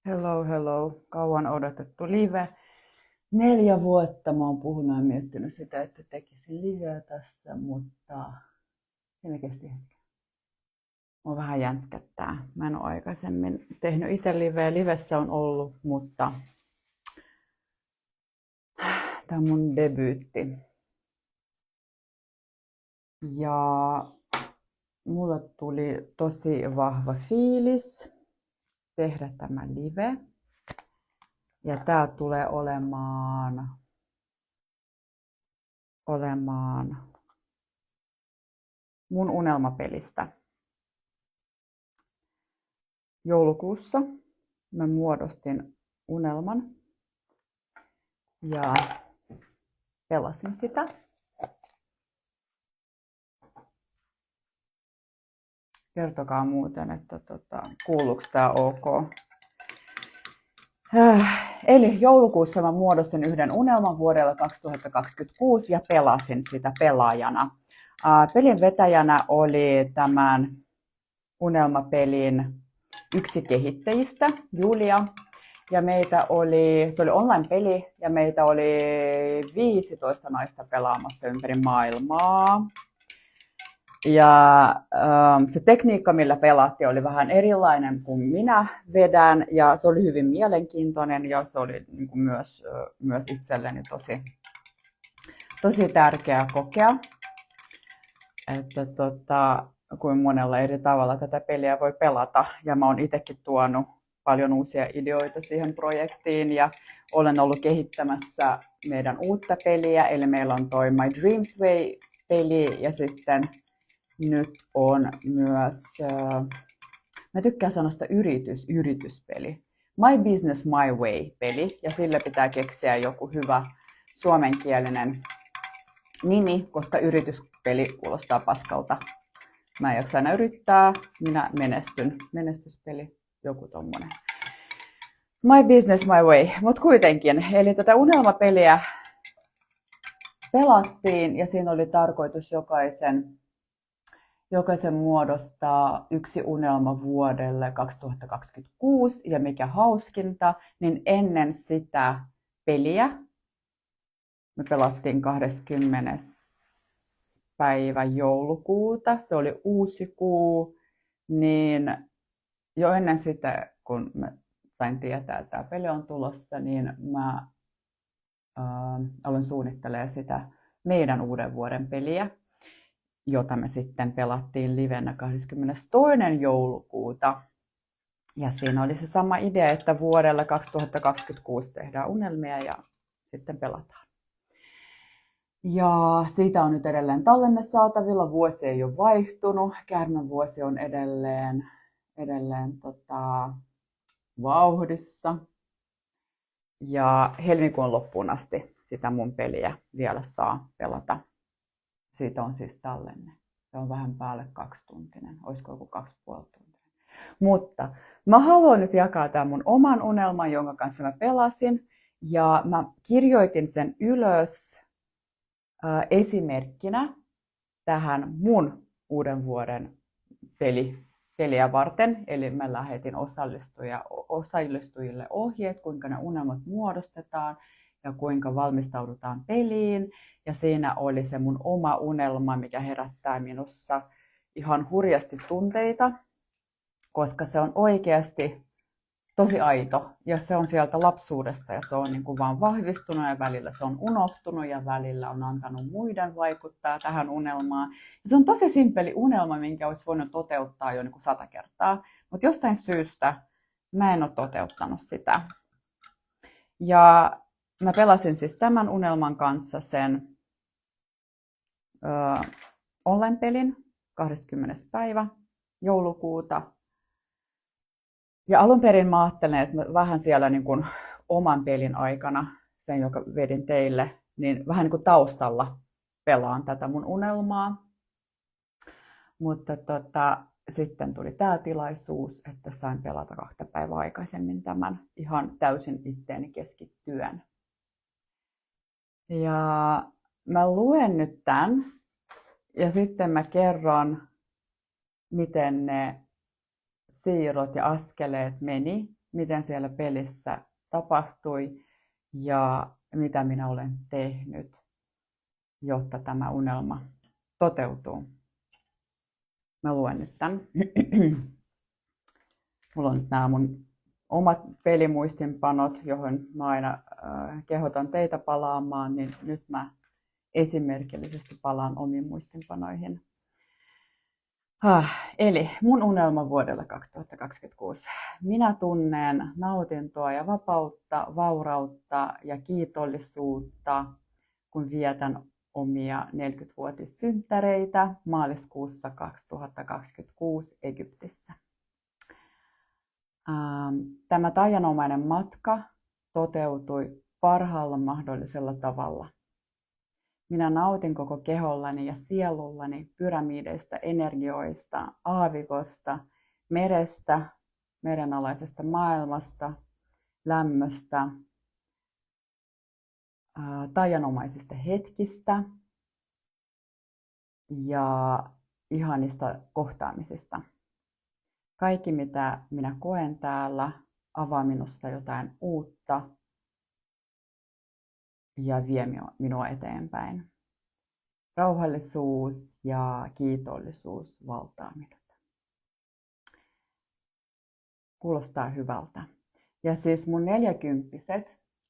Hello, hello. Kauan odotettu live. 4 vuotta mä oon puhunut ja miettinyt sitä, että tekisin liveä tässä, mutta siinä kesti hetken. Mua vähän jänskättää. Mä en ole aikaisemmin tehnyt itse liveä. Livessä on ollut, mutta tää on mun debyytti. Ja mulle tuli tosi vahva fiilis tehdä tämä live. Ja tää tulee olemaan mun unelmapelistä. Joulukuussa mä muodostin unelman ja pelasin sitä. Kertokaa muuten, että kuuluuko tää ok. Eli joulukuussa mä muodostin yhden unelman vuodelle 2026 ja pelasin sitä pelaajana. Pelin vetäjänä oli tämän unelmapelin yksi kehittäjistä, Julia. Ja se oli online-peli ja meitä oli 15 naista pelaamassa ympäri maailmaa. Ja se tekniikka, millä pelattiin, oli vähän erilainen kuin minä vedän ja se oli hyvin mielenkiintoinen ja se oli niin kuin myös itselleni tosi tärkeää kokea, että kuin monella eri tavalla tätä peliä voi pelata. Ja mä oon itsekin tuonut paljon uusia ideoita siihen projektiin ja olen ollut kehittämässä meidän uutta peliä, eli meillä on toi My Dreams Way-peli ja sitten nyt on myös, mä tykkään sanasta yrityspeli. My Business My Way-peli, ja sille pitää keksiä joku hyvä suomenkielinen nimi, koska yrityspeli kuulostaa paskalta. Mä en jaksa aina yrittää, minä menestyn. Menestyspeli, joku tommonen. My Business My Way, mutta kuitenkin. Eli tätä unelmapeliä pelattiin, ja siinä oli tarkoitus jokaisen muodostaa yksi unelma vuodelle 2026 ja mikä hauskinta, niin ennen sitä peliä me pelattiin 20. päivä joulukuuta, se oli uusi kuu, niin jo ennen sitä, kun mä sain tietää, että tämä peli on tulossa, niin mä aloin suunnittelemaan sitä meidän uuden vuoden peliä, jota me sitten pelattiin livenä 22. joulukuuta. Ja siinä oli se sama idea, että vuodelle 2026 tehdään unelmia ja sitten pelataan. Ja siitä on nyt edelleen tallenne saatavilla. Vuosi ei ole vaihtunut. Käärmän vuosi on edelleen vauhdissa. Ja helmikuun loppuun asti sitä mun peliä vielä saa pelata. Siitä on siis tallenne. Se on vähän päälle 2-tuntinen. Olisiko joku 2,5 tuntia. Mutta mä haluan nyt jakaa tämän mun oman unelman, jonka kanssa mä pelasin. Ja mä kirjoitin sen ylös esimerkkinä tähän mun uuden vuoden peliä varten. Eli mä lähetin osallistujille ohjeet, kuinka ne unelmat muodostetaan ja kuinka valmistaudutaan peliin. Ja siinä oli se mun oma unelma, mikä herättää minussa ihan hurjasti tunteita, koska se on oikeasti tosi aito. Ja se on sieltä lapsuudesta ja se on niin kuin vaan vahvistunut ja välillä se on unohtunut ja välillä on antanut muiden vaikuttaa tähän unelmaan. Ja se on tosi simppeli unelma, minkä olisi voinut toteuttaa jo niin kuin 100 kertaa. Mutta jostain syystä mä en ole toteuttanut sitä. Ja mä pelasin siis tämän unelman kanssa sen online-pelin 20. päivä joulukuuta. Ja alun perin mä ajattelin, että mä vähän siellä niin kuin oman pelin aikana, sen joka vedin teille, niin vähän niin kuin taustalla pelaan tätä mun unelmaa. Mutta sitten tuli tämä tilaisuus, että sain pelata 2 päivää aikaisemmin tämän ihan täysin itteeni keskittyen. Ja mä luen nyt tämän ja sitten mä kerron, miten ne siirrot ja askeleet meni miten siellä pelissä tapahtui ja mitä minä olen tehnyt, jotta tämä unelma toteutuu. Mä luen nyt tämän. Mulla on nyt nämä mun omat pelimuistinpanot, johon mä aina kehotan teitä palaamaan, niin nyt mä esimerkillisesti palaan omiin muistinpanoihin. Eli mun unelma vuodelle 2026. Minä tunnen nautintoa ja vapautta, vaurautta ja kiitollisuutta, kun vietän omia 40-vuotissynttäreitä maaliskuussa 2026 Egyptissä. Tämä taianomainen matka toteutui parhaalla mahdollisella tavalla. Minä nautin koko kehollani ja sielullani pyramideista, energioista, aavikosta, merestä, merenalaisesta maailmasta, lämmöstä, taianomaisista hetkistä ja ihanista kohtaamisista. Kaikki, mitä minä koen täällä, avaa minusta jotain uutta ja vie minua eteenpäin. Rauhallisuus ja kiitollisuus valtaa minut. Kuulostaa hyvältä. Ja siis mun 40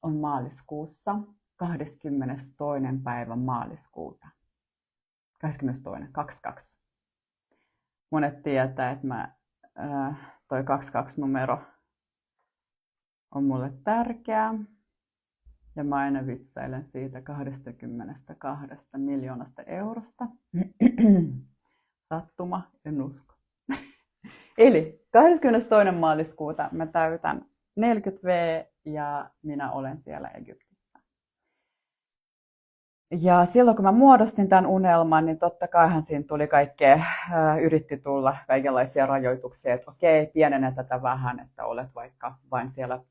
on maaliskuussa 22. päivä maaliskuuta. 22. Monet tietää, että toi 22-numero on mulle tärkeä. Ja mä aina vitsailen siitä 22 miljoonasta eurosta. Sattuma, en usko. Eli 22. maaliskuuta mä täytän 40V ja minä olen siellä Egyptissä. Ja silloin kun mä muodostin tämän unelman, niin totta kaihan siinä tuli kaikkea, yritti tulla kaikenlaisia rajoituksia, että okei, pienennä tätä vähän, että olet vaikka vain siellä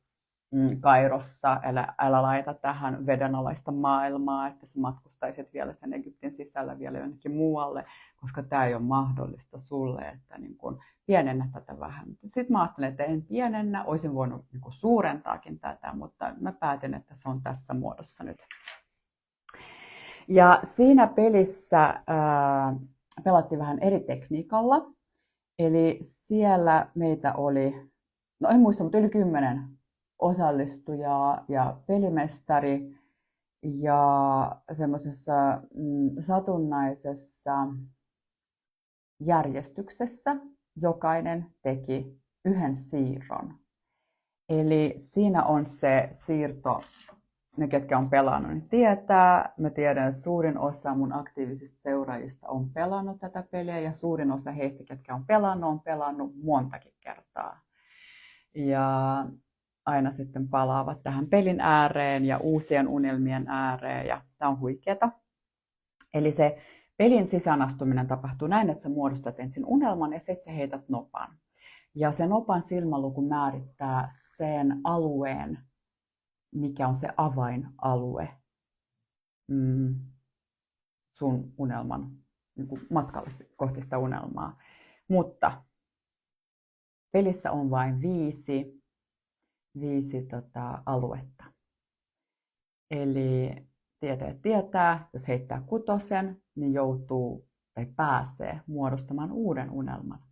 Kairossa, älä laita tähän vedenalaista maailmaa, että sä matkustaisit vielä sen Egyptin sisällä vielä jonnekin muualle, koska tämä ei ole mahdollista sulle, että niin kun pienennä tätä vähän. Sitten mä ajattelin, että en pienennä, olisin voinut niin kun suurentaakin tätä, mutta mä päätin, että se on tässä muodossa nyt. Ja siinä pelissä pelattiin vähän eri tekniikalla, eli siellä meitä oli, no en muista, mutta yli 10 osallistujaa ja pelimestari ja semmoisessa satunnaisessa järjestyksessä jokainen teki yhden siirron. Eli siinä on se siirto, ne ketkä on pelannut, niin tietää. Mä tiedän, että suurin osa mun aktiivisista seuraajista on pelannut tätä peliä ja suurin osa heistä, ketkä on pelannut montakin kertaa. Ja aina sitten palaavat tähän pelin ääreen ja uusien unelmien ääreen ja tämä on huikeeta. Eli se pelin sisäänastuminen tapahtuu näin, että sä muodostat ensin unelman ja sitten sä heität nopan. Ja se nopan silmäluku määrittää sen alueen, mikä on se avainalue sun unelman niin kuin matkalle kohti sitä unelmaa. Mutta pelissä on vain 5 aluetta. Eli tietäjät tietää, jos heittää 6, niin joutuu tai pääsee muodostamaan uuden unelman.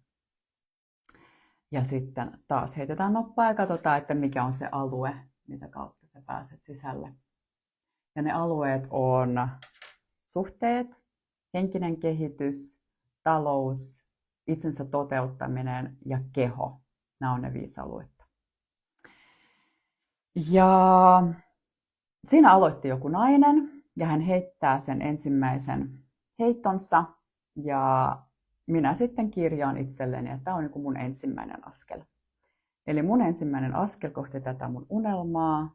Ja sitten taas heitetään noppaa ja katsotaan, että mikä on se alue, mitä kautta sä pääset sisälle. Ja ne alueet on suhteet, henkinen kehitys, talous, itsensä toteuttaminen ja keho. Nämä on ne 5 aluetta. Ja siinä aloitti joku nainen ja hän heittää sen ensimmäisen heittonsa ja minä sitten kirjaan itselleni, että tämä on niin kuin mun ensimmäinen askel. Eli mun ensimmäinen askel kohti tätä mun unelmaa.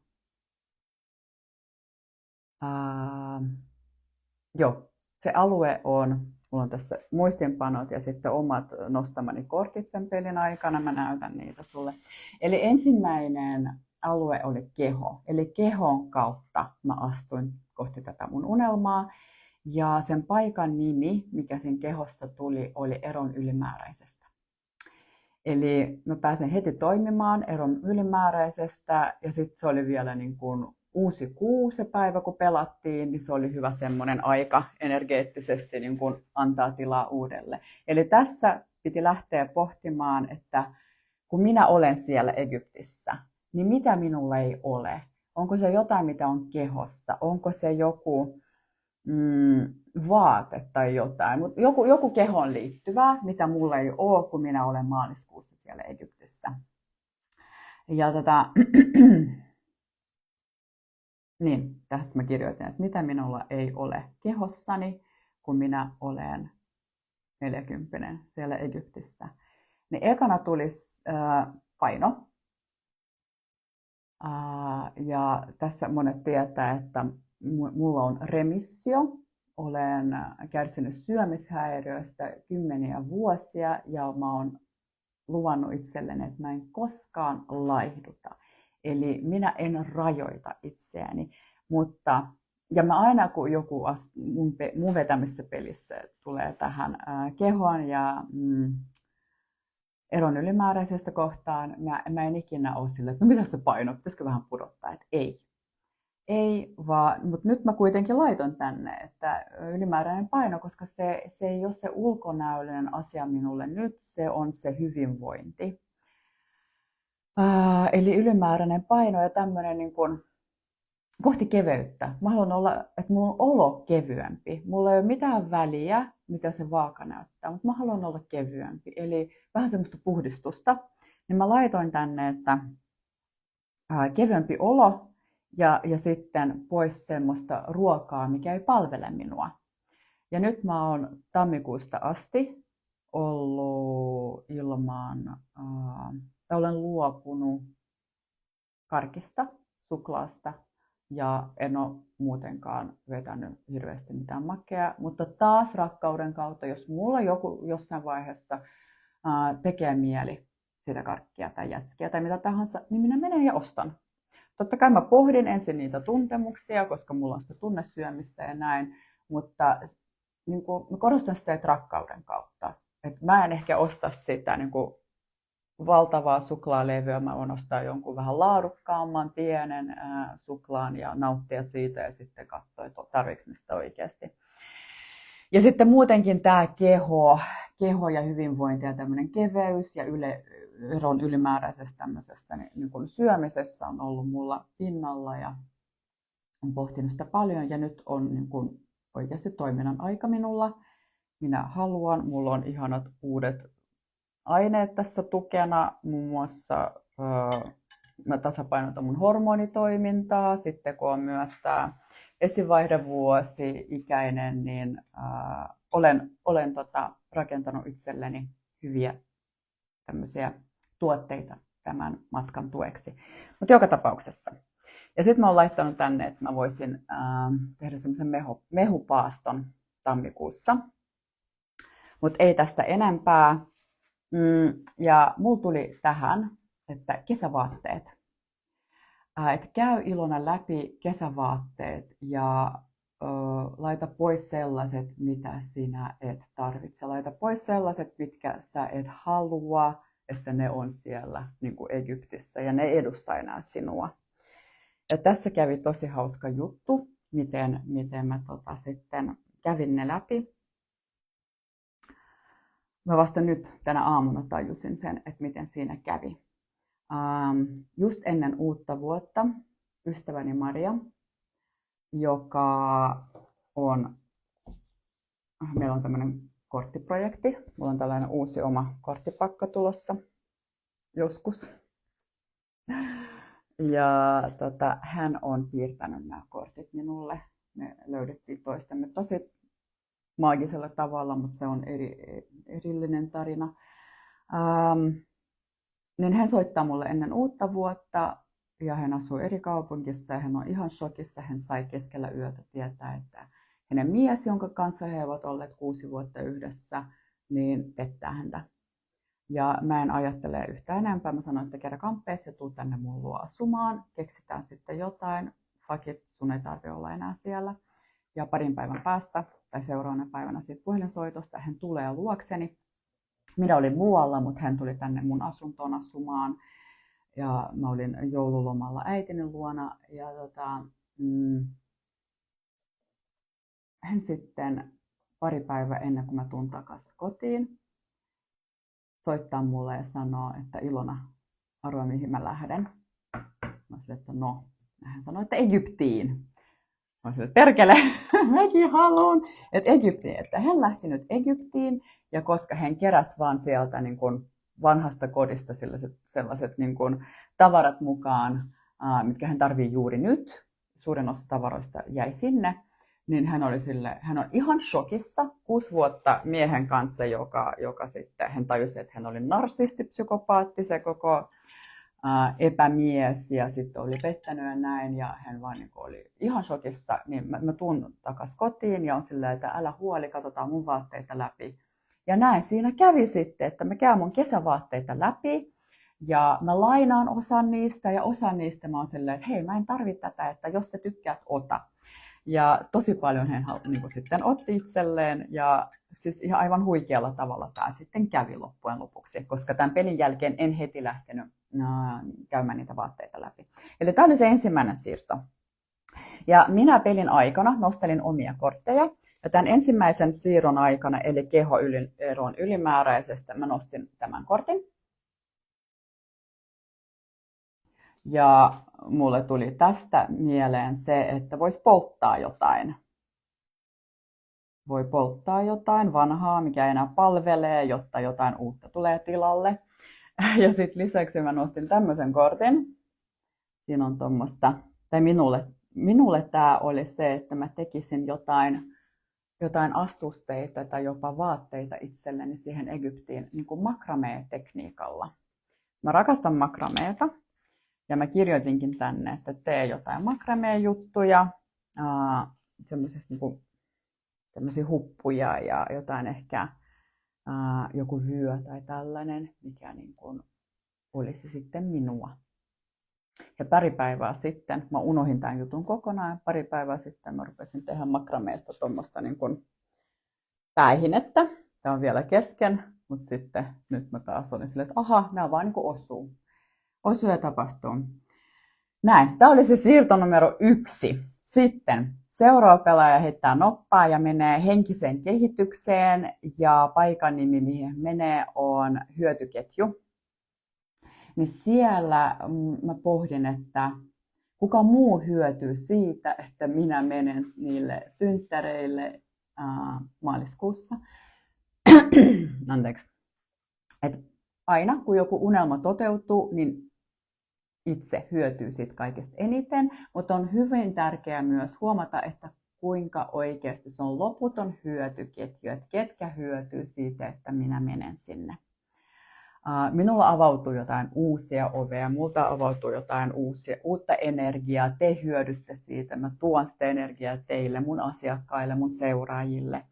Se alue on, mulla on tässä muistinpanot ja sitten omat nostamani kortit sen pelin aikana, mä näytän niitä sulle. Eli ensimmäinen alue oli keho, eli kehon kautta mä astuin kohti tätä mun unelmaa. Ja sen paikan nimi, mikä sen kehosta tuli, oli eron ylimääräisestä. Eli mä pääsen heti toimimaan eron ylimääräisestä ja sitten se oli vielä niin kuin uusi kuu se päivä, kun pelattiin, niin se oli hyvä semmoinen aika energeettisesti niin kuin antaa tilaa uudelle. Eli tässä piti lähteä pohtimaan, että kun minä olen siellä Egyptissä, niin mitä minulla ei ole? Onko se jotain, mitä on kehossa? Onko se joku vaate tai jotain, mutta joku kehoon liittyvää, mitä mulla ei ole, kun minä olen maaliskuussa siellä Egyptissä. Ja niin, tässä mä kirjoitin, että mitä minulla ei ole kehossani, kun minä olen 40 siellä Egyptissä. Niin ekana tulisi paino. Ja tässä monet tietää, että mulla on remissio. Olen kärsinyt syömishäiriöistä kymmeniä vuosia ja mä oon luvannut itselleni, että mä en koskaan laihduta. Eli minä en rajoita itseäni, mutta ja mä aina kun joku mun vetämisessä pelissä tulee tähän kehoon ja eron ylimääräisestä kohtaan, mä en ikinä ole silleen, että no mitä se paino, pitäisikö vähän pudottaa, että ei. Ei vaan, mutta nyt mä kuitenkin laiton tänne, että ylimääräinen paino, koska se ei ole se ulkonäöllinen asia minulle nyt, se on se hyvinvointi. Eli ylimääräinen paino ja tämmöinen niin kuin kohti keveyttä. Mä haluan olla, että mulla on olo kevyempi. Mulla ei ole mitään väliä, mitä se vaaka näyttää, mutta mä haluan olla kevyempi. Eli vähän semmoista puhdistusta. Niin mä laitoin tänne, että kevyempi olo ja sitten pois semmoista ruokaa, mikä ei palvele minua. Ja nyt mä oon tammikuusta asti ollut ilman, olen luopunut karkista, suklaasta ja en ole muutenkaan vetänyt hirveästi mitään makeaa. Mutta taas rakkauden kautta, jos mulla joku jossain vaiheessa tekee mieli sitä karkkia tai jätskiä tai mitä tahansa, niin minä menen ja ostan. Totta kai mä pohdin ensin niitä tuntemuksia, koska mulla on sitä tunnesyömistä ja näin, mutta niin mä korostan sitä, että rakkauden kautta. Et mä en ehkä osta sitä niin valtavaa suklaalevyä, mä voin ostaa jonkun vähän laadukkaamman, pienen suklaan ja nauttia siitä ja sitten katsoa, että tarvitsen sitä oikeasti. Ja sitten muutenkin tämä keho ja hyvinvointi ja tämmöinen keveys ja eron ylimääräisestä tämmöisestä niin kuin syömisessä on ollut mulla pinnalla ja olen pohtinut sitä paljon ja nyt on niin kuin oikeasti toiminnan aika minulla. Minä haluan, mulla on ihanat uudet aineet tässä tukena, muun muassa mä tasapainotan mun hormonitoimintaa, sitten kun on myös tämä esivaihdevuosi ikäinen, niin olen rakentanut itselleni hyviä tämmöisiä tuotteita tämän matkan tueksi. Mutta joka tapauksessa. Ja sitten mä oon laittanut tänne, että mä voisin tehdä semmoisen mehupaaston tammikuussa. Mutta ei tästä enempää. Ja mulla tuli tähän, että kesävaatteet. Että käy Ilona läpi kesävaatteet ja laita pois sellaiset, mitä sinä et tarvitse. Laita pois sellaiset, mitkä sä et halua, että ne on siellä niin kuin Egyptissä ja ne edustaa enää sinua. Ja tässä kävi tosi hauska juttu, miten mä sitten kävin ne läpi. Mä vasta nyt tänä aamuna tajusin sen, että miten siinä kävi. Just ennen uutta vuotta ystäväni Maria, joka on, meillä on tämmöinen korttiprojekti, mulla on tällainen uusi oma korttipakka tulossa joskus. Ja hän on piirtänyt nämä kortit minulle. Me löydettiin toistemme tosi maagisella tavalla, mutta se on erillinen tarina. Niin hän soittaa mulle ennen uutta vuotta ja hän asuu eri kaupungissa ja hän on ihan shokissa. Hän sai keskellä yötä tietää, että hänen mies, jonka kanssa he ovat olleet 6 vuotta yhdessä, niin pettää häntä. Ja mä en ajattele yhtään enempää. Mä sanoin, että kerran kamppeessa ja tuu tänne mun luo asumaan. Keksitään sitten jotain. Fuck it, sun ei tarvitse olla enää siellä. Ja parin päivän päästä tai seuraavana päivänä siitä puhelinsoitosta hän tulee luokseni. Minä olin muualla, mutta hän tuli tänne mun asuntoon asumaan. Ja mä olin joululomalla äitini luona. Ja hän sitten pari päivää ennen kuin mä tuun takaisin kotiin, soittaa mulle ja sanoo, että Ilona, arvoa mihin mä lähden. Mä sanoin, että no. Hän sanoi, että Egyptiin. Mä sanoin, että perkele, mäkin haluan, että Egyptiin. Että hän lähti nyt Egyptiin, ja koska hän keräsi vaan sieltä niin kuin vanhasta kodista sellaiset niin kuin tavarat mukaan, mitkä hän tarvii juuri nyt, suurin osa tavaroista jäi sinne, niin hän on ihan shokissa 6 vuotta miehen kanssa, joka sitten, hän tajusi, että hän oli narsistipsykopaatti, se koko epämies, ja sitten oli pettänyt ja näin, ja hän vaan niin oli ihan shokissa, niin mä tuun takaisin kotiin ja on silleen, että älä huoli, katsotaan mun vaatteita läpi. Ja näin siinä kävi sitten, että mä käyn mun kesävaatteita läpi, ja mä lainaan osan niistä, ja osan niistä mä oon silleen, että hei, mä en tarvitse tätä, että jos sä tykkäät, ota. Ja tosi paljon hän niin kuin sitten otti itselleen, ja siis ihan aivan huikealla tavalla tämä sitten kävi loppujen lopuksi, koska tämän pelin jälkeen en heti lähtenyt käymään niitä vaatteita läpi. Eli tämä oli se ensimmäinen siirto. Ja minä pelin aikana nostelin omia kortteja, ja tämän ensimmäisen siirron aikana, eli kehoeron ylimääräisestä, mä nostin tämän kortin. Ja mulle tuli tästä mieleen se, että voisi polttaa jotain. Voi polttaa jotain vanhaa, mikä ei enää palvelee, jotta jotain uutta tulee tilalle. Ja sitten lisäksi mä nostin tämmöisen kortin. Siinä on tuommoista, tai minulle tämä oli se, että mä tekisin jotain asusteita tai jopa vaatteita itselleni siihen Egyptiin niin kuin makramee-tekniikalla. Mä rakastan makrameeta. Ja mä kirjoitinkin tänne, että tee jotain makramee-juttuja, semmoisia huppuja ja jotain ehkä joku vyö tai tällainen, mikä niin kuin olisi sitten minua. Ja pari päivää sitten, mä unohdin tämän jutun kokonaan, ja pari päivää sitten mä rupesin tehdä makrameesta tuommoista niin kuin päihinettä. Tämä on vielä kesken, mutta sitten nyt mä taas olin silleen, että aha, nämä vaan niin kuin osuu ja tapahtuu. Näin, tämä oli se siirto numero 1. Sitten seuraava pelaaja heittää noppaa ja menee henkiseen kehitykseen, ja paikan nimi, mihin menee, on hyötyketju. Niin siellä mä pohdin, että kuka muu hyötyy siitä, että minä menen niille synttäreille maaliskuussa. Anteeksi. Et aina kun joku unelma toteutuu, niin itse hyötyy siitä kaikista eniten, mutta on hyvin tärkeää myös huomata, että kuinka oikeasti se on loputon hyötyketju, että ketkä hyötyy siitä, että minä menen sinne. Minulla avautuu jotain uusia ovea, multa avautuu jotain uutta energiaa, te hyödytte siitä, mä tuon sitä energiaa teille, mun asiakkaille, mun seuraajille.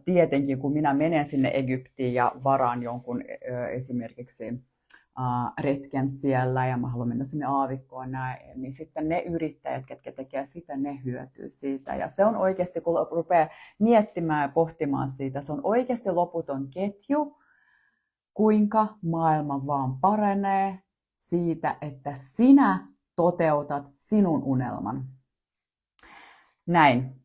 Tietenkin kun minä menen sinne Egyptiin ja varaan jonkun esimerkiksi retken siellä ja mä haluan mennä sinne aavikkoon näin, niin sitten ne yrittäjät, ketkä tekee sitä, ne hyötyy siitä. Ja se on oikeasti, kun rupeaa miettimään ja pohtimaan siitä, se on oikeasti loputon ketju, kuinka maailma vaan paranee siitä, että sinä toteutat sinun unelman. Näin.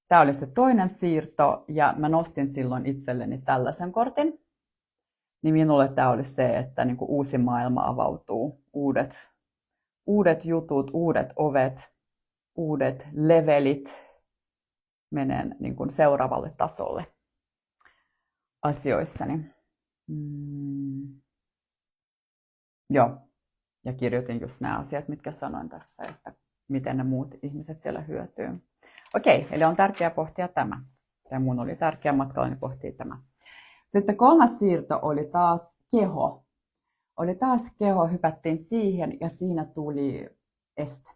Tämä oli se toinen siirto, ja mä nostin silloin itselleni tällaisen kortin. Niin minulle tämä oli se, että niin kuin uusi maailma avautuu, uudet jutut, uudet ovet, uudet levelit, menen niin kuin seuraavalle tasolle asioissani. Joo, ja kirjoitin just nämä asiat, mitkä sanoin tässä, että miten ne muut ihmiset siellä hyötyy. Okei, eli on tärkeää pohtia tämä. Ja mun oli tärkeä matkallani pohtia tämä. Sitten kolmas siirto oli taas keho. Hypättiin siihen ja siinä tuli este.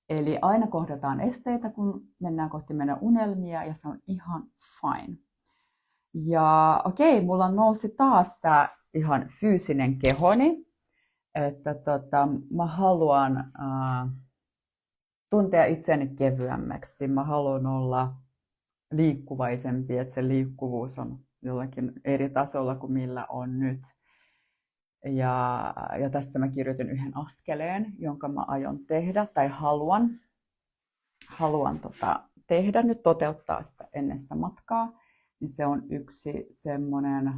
Eli aina kohdataan esteitä, kun mennään kohti meidän unelmia, ja se on ihan fine. Ja okei, mulla nousi taas tämä ihan fyysinen kehoni, että mä haluan tuntea itseäni kevyemmäksi. Mä haluan olla liikkuvaisempi, että se liikkuvuus on jollakin eri tasolla kuin millä on nyt. Ja tässä mä kirjoitin yhden askeleen, jonka mä aion tehdä tai haluan tehdä nyt, toteuttaa sitä ennen sitä matkaa. Niin se on yksi semmoinen,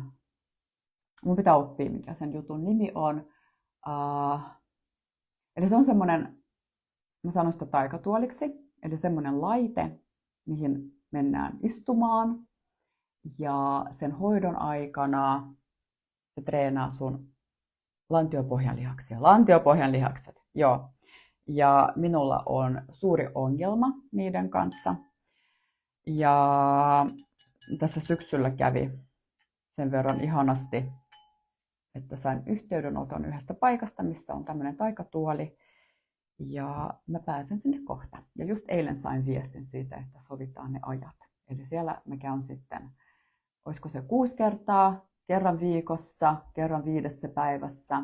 mun pitää oppia mikä sen jutun nimi on. Eli se on semmoinen, mä sanon sitä taikatuoliksi, eli semmoinen laite, mihin mennään istumaan. Ja sen hoidon aikana se treenaa sun lantiopohjan lihakset, joo. Ja minulla on suuri ongelma niiden kanssa. Ja tässä syksyllä kävi sen verran ihanasti, että sain yhteydenoton yhdestä paikasta, missä on tämmöinen taikatuoli. Ja mä pääsen sinne kohta. Ja just eilen sain viestin siitä, että sovitaan ne ajat. Eli siellä mä käyn sitten, olisiko se 6 kertaa, kerran viikossa, kerran 5 päivässä.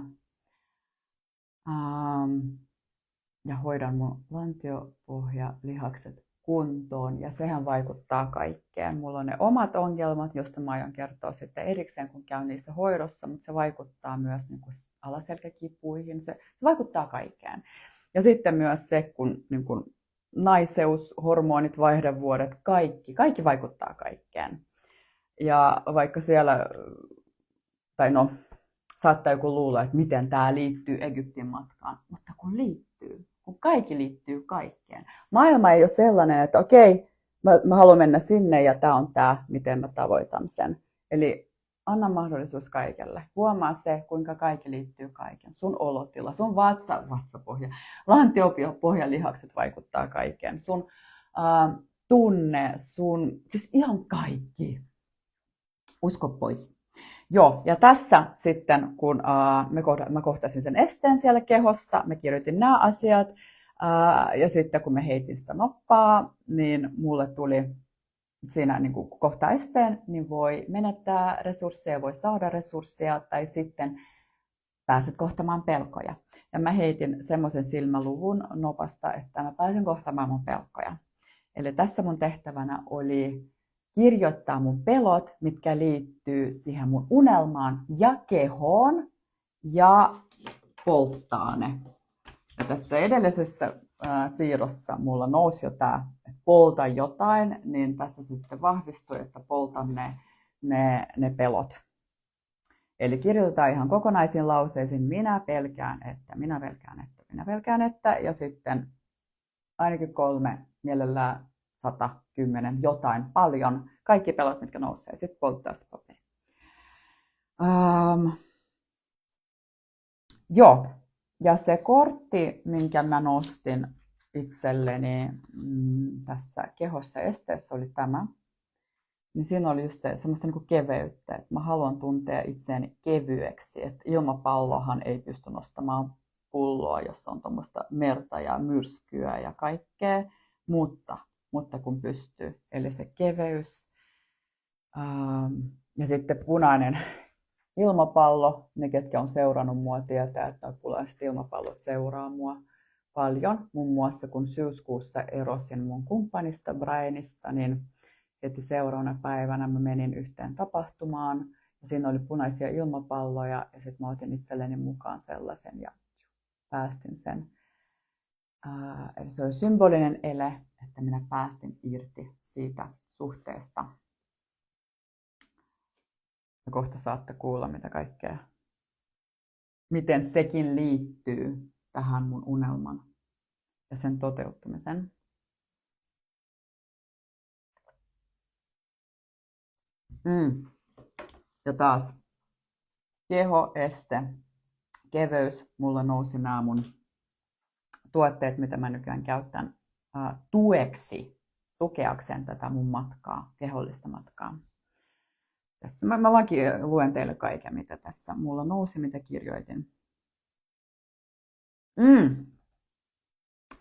Ja hoidan mun lantiopohjalihakset kuntoon. Ja sehän vaikuttaa kaikkeen. Mulla on ne omat ongelmat, joista mä aion kertoa sitten erikseen, kun käyn niissä hoidossa. Mutta se vaikuttaa myös niin kuin alaselkäkipuihin. Se vaikuttaa kaikkeen. Ja sitten myös se, kun niin kuin naiseus, hormonit, vaihdevuodet, kaikki vaikuttaa kaikkeen. Ja vaikka siellä, tai no, saattaa joku luulla, että miten tämä liittyy Egyptin matkaan, mutta kun kaikki liittyy kaikkeen. Maailma ei ole sellainen, että okei, mä haluan mennä sinne ja tämä on tämä, miten mä tavoitan sen. Eli anna mahdollisuus kaikelle. Huomaa se, kuinka kaikki liittyy kaiken. Sun olotila, sun vatsapohja, lantiopohjalihakset vaikuttaa kaikkeen. Sun tunne, siis ihan kaikki. Usko pois. Joo, ja tässä sitten, kun mä kohtasin sen esteen siellä kehossa, mä kirjoitin nämä asiat, ja sitten kun mä heitin sitä noppaa, niin mulle tuli siinä niin kun kohtaa esteen, niin voi menettää resursseja, voi saada resursseja, tai sitten pääset kohtamaan pelkoja. Ja mä heitin semmoisen silmäluvun nopasta, että mä pääsen kohtaamaan mun pelkoja. Eli tässä mun tehtävänä oli kirjoittaa mun pelot, mitkä liittyy siihen mun unelmaan ja kehoon, ja polttaa ne. Ja tässä edellisessä siirrossa mulla nousi jo tää, että polta jotain, niin tässä sitten vahvistui, että poltan ne pelot. Eli kirjoitetaan ihan kokonaisiin lauseisiin, minä pelkään, että, ja sitten ainakin 3, mielellään 110, jotain, paljon, kaikki pelot, mitkä nousee, sitten polttaa se paperi. Joo, ja se kortti, minkä mä nostin itselleni tässä kehossa esteessä oli tämä. Niin siinä oli just semmoista niin kuin keveyttä, että mä haluan tuntea itseäni kevyeksi, että ilmapallohan ei pysty nostamaan pulloa, jossa on tuommoista merta ja myrskyä ja kaikkea, mutta kun pystyy. Eli se keveys. Ja sitten punainen ilmapallo, ne ketkä on seurannut mua tietää, että punaiset ilmapallot seuraa mua paljon. Muun muassa kun syyskuussa erosin mun kumppanista Brianista, niin heti seuraavana päivänä mä menin yhteen tapahtumaan ja siinä oli punaisia ilmapalloja ja sitten mä otin itselleni mukaan sellaisen ja päästin sen. Eli se oli symbolinen ele, että minä päästin irti siitä suhteesta. Ja kohta saatte kuulla mitä kaikkea, miten sekin liittyy tähän mun unelman ja sen toteuttumisen. Ja taas keho, este, keveys. Mulla nousi nämä mun tuotteet, mitä mä nykyään käytän tukeakseen tätä mun matkaa, kehollista matkaa. Tässä mä vaankin luen teille kaiken, mitä tässä mulla nousi, mitä kirjoitin.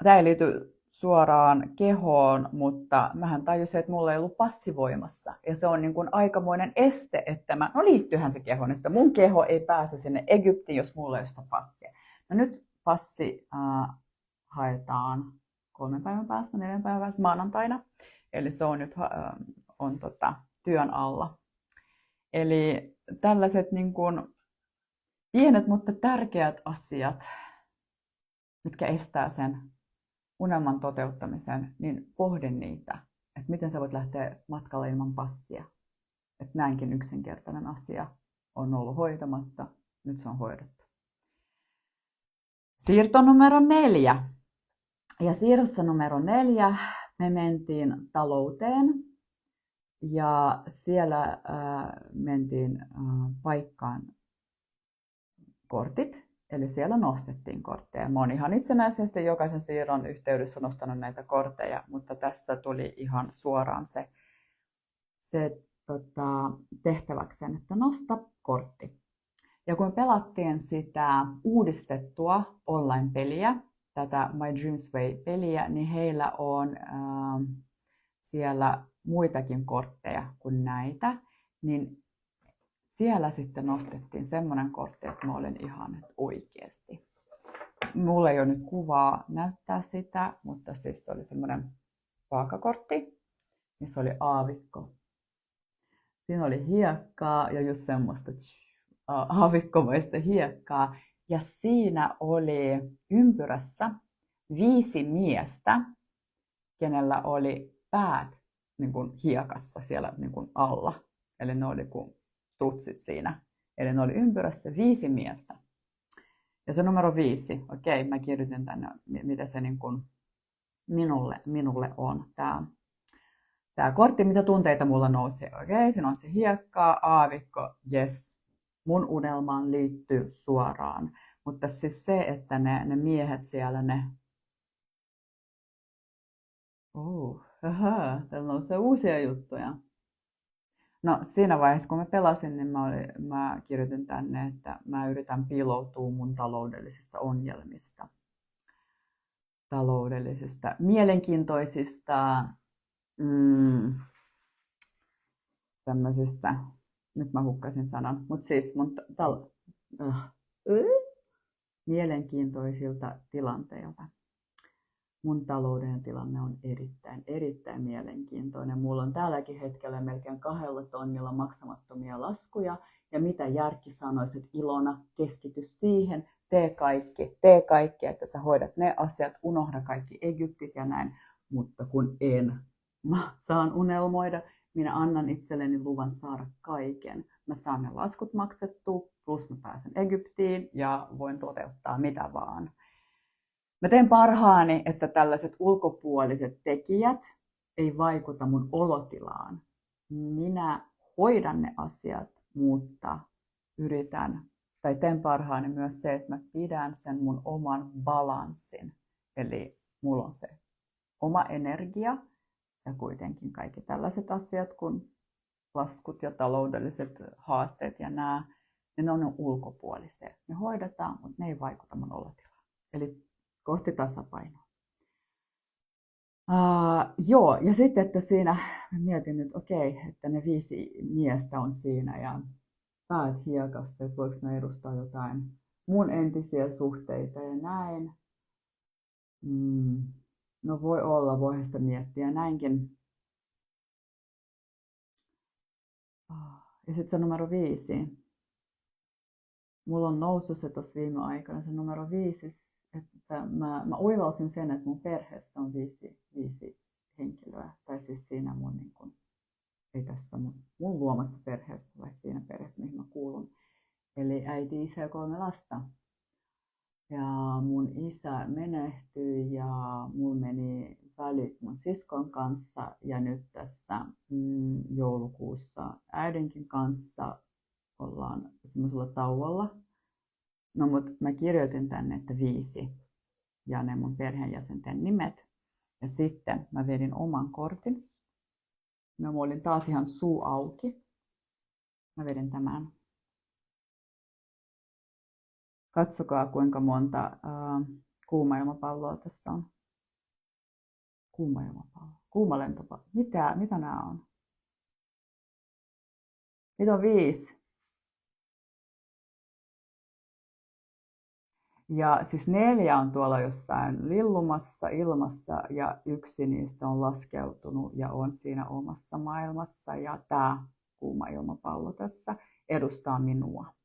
Tämä ei liity suoraan kehoon, mutta mähän tajusin, että mulla ei ollut passi voimassa. Ja se on niin kuin aikamoinen este, että liittyyhän se kehoon, että mun keho ei pääse sinne Egyptiin, jos mulla ei ole sitä passia. No nyt passi haetaan 3 päivän päästä, 4 päivän päästä maanantaina. Eli se on nyt työn alla. Eli tällaiset niin kuin pienet, mutta tärkeät asiat, mitkä estää sen unelman toteuttamisen, niin pohdi niitä, että miten sä voit lähteä matkalle ilman passia. Että näinkin yksinkertainen asia on ollut hoitamatta, nyt se on hoidettu. Siirto numero 4. Ja siirrossa numero 4 me mentiin talouteen ja siellä mentiin paikkaan kortit, eli siellä nostettiin kortteja. Mä oon ihan itsenäisesti jokaisen siirron yhteydessä nostanut näitä kortteja, mutta tässä tuli ihan suoraan se tehtäväkseen, että nosta kortti. Ja kun pelattiin sitä uudistettua online-peliä, tätä My Dreams Way-peliä, niin heillä on siellä muitakin kortteja kuin näitä, niin siellä sitten nostettiin semmoinen kortti, että mä olin ihan että oikeasti. Mulla ei ole nyt kuvaa näyttää sitä, mutta siis se oli semmoinen vaakakortti, missä oli aavikko. Siinä oli hiekkaa ja just semmoista aavikkomaista hiekkaa. Ja siinä oli ympyrässä 5 miestä, kenellä oli päät niin kuin hiekassa siellä niin kuin alla. Eli ne oli kuin strutsit siinä. Eli ne oli ympyrässä 5 miestä. Ja se numero 5, okei, mä kirjoitin tänne, mitä se niin kuin minulle on. Tämä kortti, mitä tunteita mulla nousi. Okei, siinä on se hiekkaa, aavikko, yes. Mun unelmaan liittyy suoraan. Mutta siis se, että ne miehet siellä, täällä nousee uusia juttuja. No siinä vaiheessa, kun mä pelasin, niin mä kirjoitin tänne, että mä yritän piiloutua mun taloudellisista ongelmista. Taloudellisista, mielenkiintoisista, tämmöisistä, nyt mä hukkasin sanan, mutta siis mun mielenkiintoisilta tilanteilta. Mun talouden tilanne on erittäin mielenkiintoinen. Mulla on tälläkin hetkellä melkein 2 tonnilla maksamattomia laskuja. Ja mitä järki sanoisi, että Ilona, keskity siihen, tee kaikki, että sä hoidat ne asiat, unohda kaikki Egyptit ja näin. Mutta kun mä saan unelmoida, minä annan itselleni luvan saada kaiken. Mä saan ne laskut maksettua, plus mä pääsen Egyptiin ja voin toteuttaa mitä vaan. Mä teen parhaani, että tällaiset ulkopuoliset tekijät ei vaikuta mun olotilaan. Minä hoidan ne asiat, mutta teen parhaani myös se, että mä pidän sen mun oman balanssin. Eli mulla on se oma energia ja kuitenkin kaikki tällaiset asiat, kun laskut ja taloudelliset haasteet ja nämä, ne on ulkopuolisia. Ne hoidetaan, mutta ne ei vaikuta mun olotilaan. Eli kohti tasapainoa. Joo, ja sitten, että siinä mietin nyt, että ne 5 miestä on siinä ja päät hiekasta, että voiko ne edustaa jotain mun entisiä suhteita ja näin. No voi sitä miettiä näinkin. Ja sitten se numero 5. Mulla on noussut se tuossa viime aikana, se numero 5. Että mä oivalsin sen, että mun perheessä on 5 henkilöä. Tai siis siinä mun, niin kun, ei tässä mun luomassa perheessä, vai siinä perheessä, mihin mä kuulun. Eli äiti, isä ja 3 lasta. Ja mun isä menehtyi ja mulla meni välit mun siskon kanssa. Ja nyt tässä joulukuussa äidinkin kanssa ollaan semmoisella tauolla. No mut mä kirjoitin tänne, että 5 ja ne mun perheenjäsenten nimet. Ja sitten mä vedin oman kortin. Mä olin taas ihan suu auki. Mä vedin tämän. Katsokaa kuinka monta kuuma ilmapalloa tässä on. Kuuma ilmapallo. Kuuma lentopallo. Mitä nämä on? Niitä on 5. Ja siis 4 on tuolla jossain lillumassa ilmassa ja 1 niistä on laskeutunut ja on siinä omassa maailmassa. Ja tämä kuuma ilmapallo tässä, edustaa minua.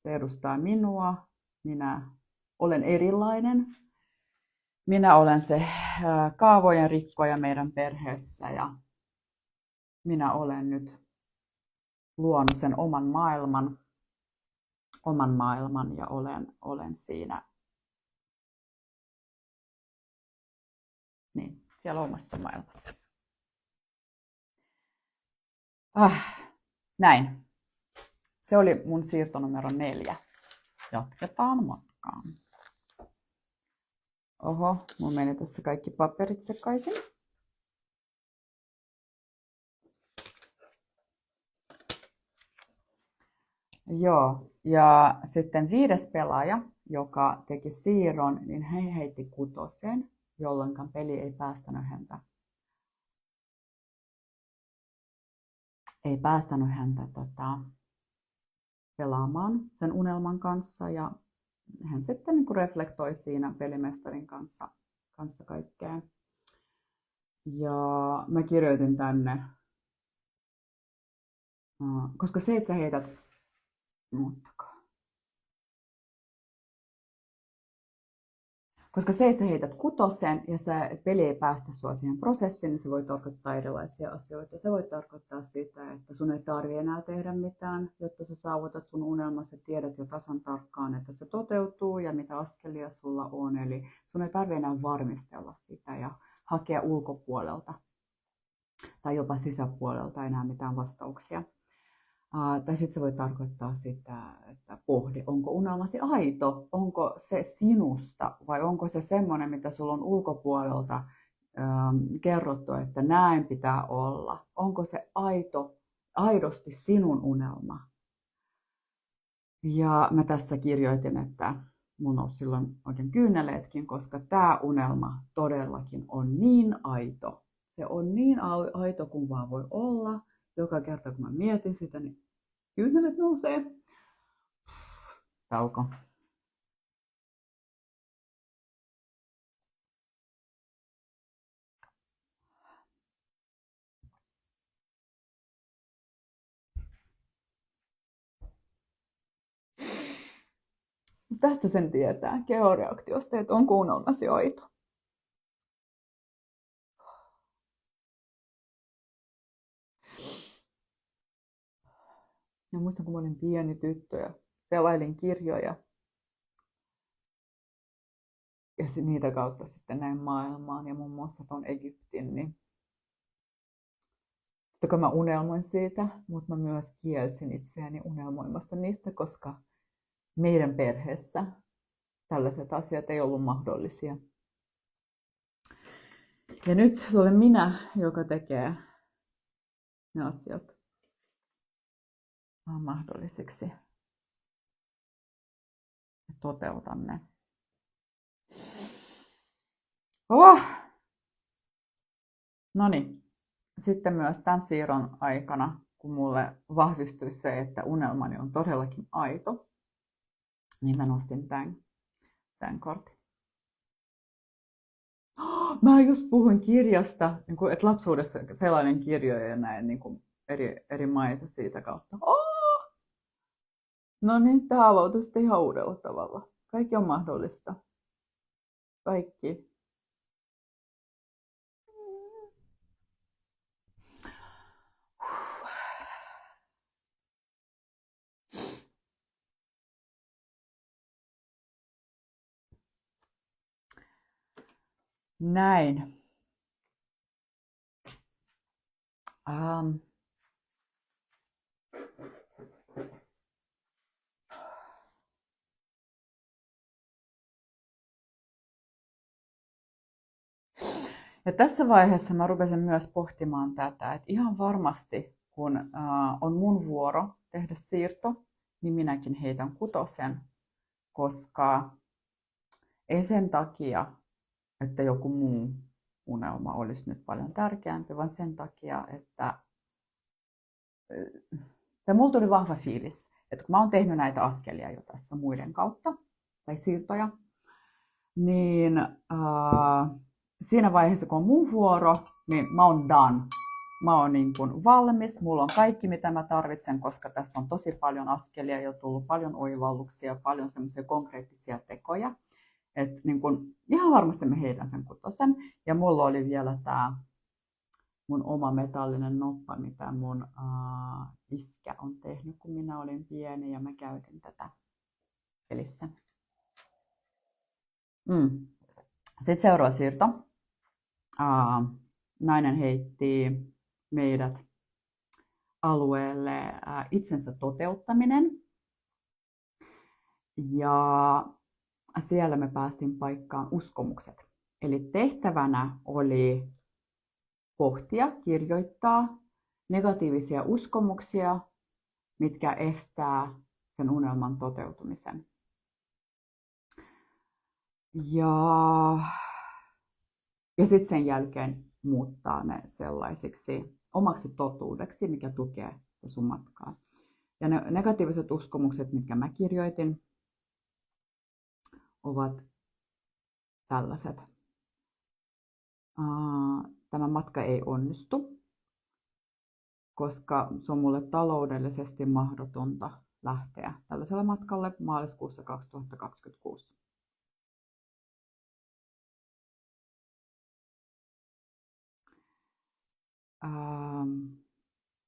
Se edustaa minua, minä olen erilainen. Minä olen se kaavojen rikkoja meidän perheessä ja minä olen nyt luonut sen oman maailman ja olen siinä siellä omassa maailmassa. Näin. Se oli mun siirto numero 4. Jatketaan matkaan. Oho, mun meni tässä kaikki paperit sekaisin. Joo, ja sitten 5. pelaaja, joka teki siirron, niin hän heitti 6, jolloin peli ei päästänyt häntä. Pelaamaan sen unelman kanssa ja hän sitten niin kuin reflektoi siinä pelimestarin kanssa kaikkea. Ja mä kirjoitin tänne, koska se, että sä heität, koska se, että sä heität 6 ja peli ei päästä sua siihen prosessiin, niin se voi tarkoittaa erilaisia asioita. Se voi tarkoittaa sitä, että sun ei tarvitse enää tehdä mitään, jotta sä saavutat sun unelmasi ja tiedät jo tasan tarkkaan, että se toteutuu ja mitä askelia sulla on. Eli sun ei tarvitse enää varmistella sitä ja hakea ulkopuolelta tai jopa sisäpuolelta enää mitään vastauksia. Tai sitten se voi tarkoittaa sitä, että pohdi, onko unelmasi aito, onko se sinusta vai onko se semmoinen, mitä sulla on ulkopuolelta kerrottu, että näin pitää olla. Onko se aidosti sinun unelma? Ja mä tässä kirjoitin, että mun on silloin oikein kyyneleetkin, koska tämä unelma todellakin on niin aito. Se on niin aito kuin vaan voi olla. Joka kerta kun mä mietin sitä, niin kyynelet nousee. Tauko. Tästä sen tietää kehoreaktiosta, että onko unelmasi aito. Ja muistan, kun mä olin pieni tyttö ja selailin kirjoja. Ja niitä kautta sitten näin maailmaan ja muun muassa tuon Egyptin. Niin sitten mä unelmoin siitä, mutta mä myös kielsin itseäni unelmoimasta niistä, koska meidän perheessä tällaiset asiat ei ollut mahdollisia. Ja nyt se olen minä, joka tekee ne asiat mahdollisiksi. Ja toteutan ne. Noniin. Sitten myös tämän siirron aikana, kun mulle vahvistui se, että unelmani on todellakin aito, niin mä nostin tämän kortin. Mä just puhuin kirjasta, että lapsuudessa sellainen kirjoja ja näin eri maita siitä kautta. No niin, tämä avautui sitten ihan uudella tavalla. Kaikki on mahdollista. Kaikki. Näin. Ja tässä vaiheessa mä rupesin myös pohtimaan tätä, että ihan varmasti kun on mun vuoro tehdä siirto, niin minäkin heitän 6, koska ei sen takia, että joku muu unelma olisi nyt paljon tärkeämpi, vaan sen takia, että mulla tuli vahva fiilis, että kun mä oon tehnyt näitä askelia jo tässä muiden kautta, tai siirtoja, niin siinä vaiheessa, kun on mun vuoro, niin mä oon done. mä oon niin kuin valmis, mulla on kaikki mitä mä tarvitsen, koska tässä on tosi paljon askelia jo tullut, paljon oivalluksia, paljon semmoisia konkreettisia tekoja. Että niin kun, ihan varmasti mä heitän sen 6. Ja mulla oli vielä tää mun oma metallinen noppa, mitä mun iskä on tehnyt, kun minä olin pieni ja mä käytin tätä pelissä. Sitten seuraava siirto. Nainen heitti meidät alueelle itsensä toteuttaminen. Ja siellä me päästiin paikkaan uskomukset. Eli tehtävänä oli pohtia, kirjoittaa negatiivisia uskomuksia, mitkä estää sen unelman toteutumisen. Ja sitten sen jälkeen muuttaa ne sellaisiksi omaksi totuudeksi, mikä tukee sitä sun matkaa. Ja ne negatiiviset uskomukset, mitkä mä kirjoitin, ovat tällaiset. Tämä matka ei onnistu, koska se on mulle taloudellisesti mahdotonta lähteä tällaiselle matkalle maaliskuussa 2026.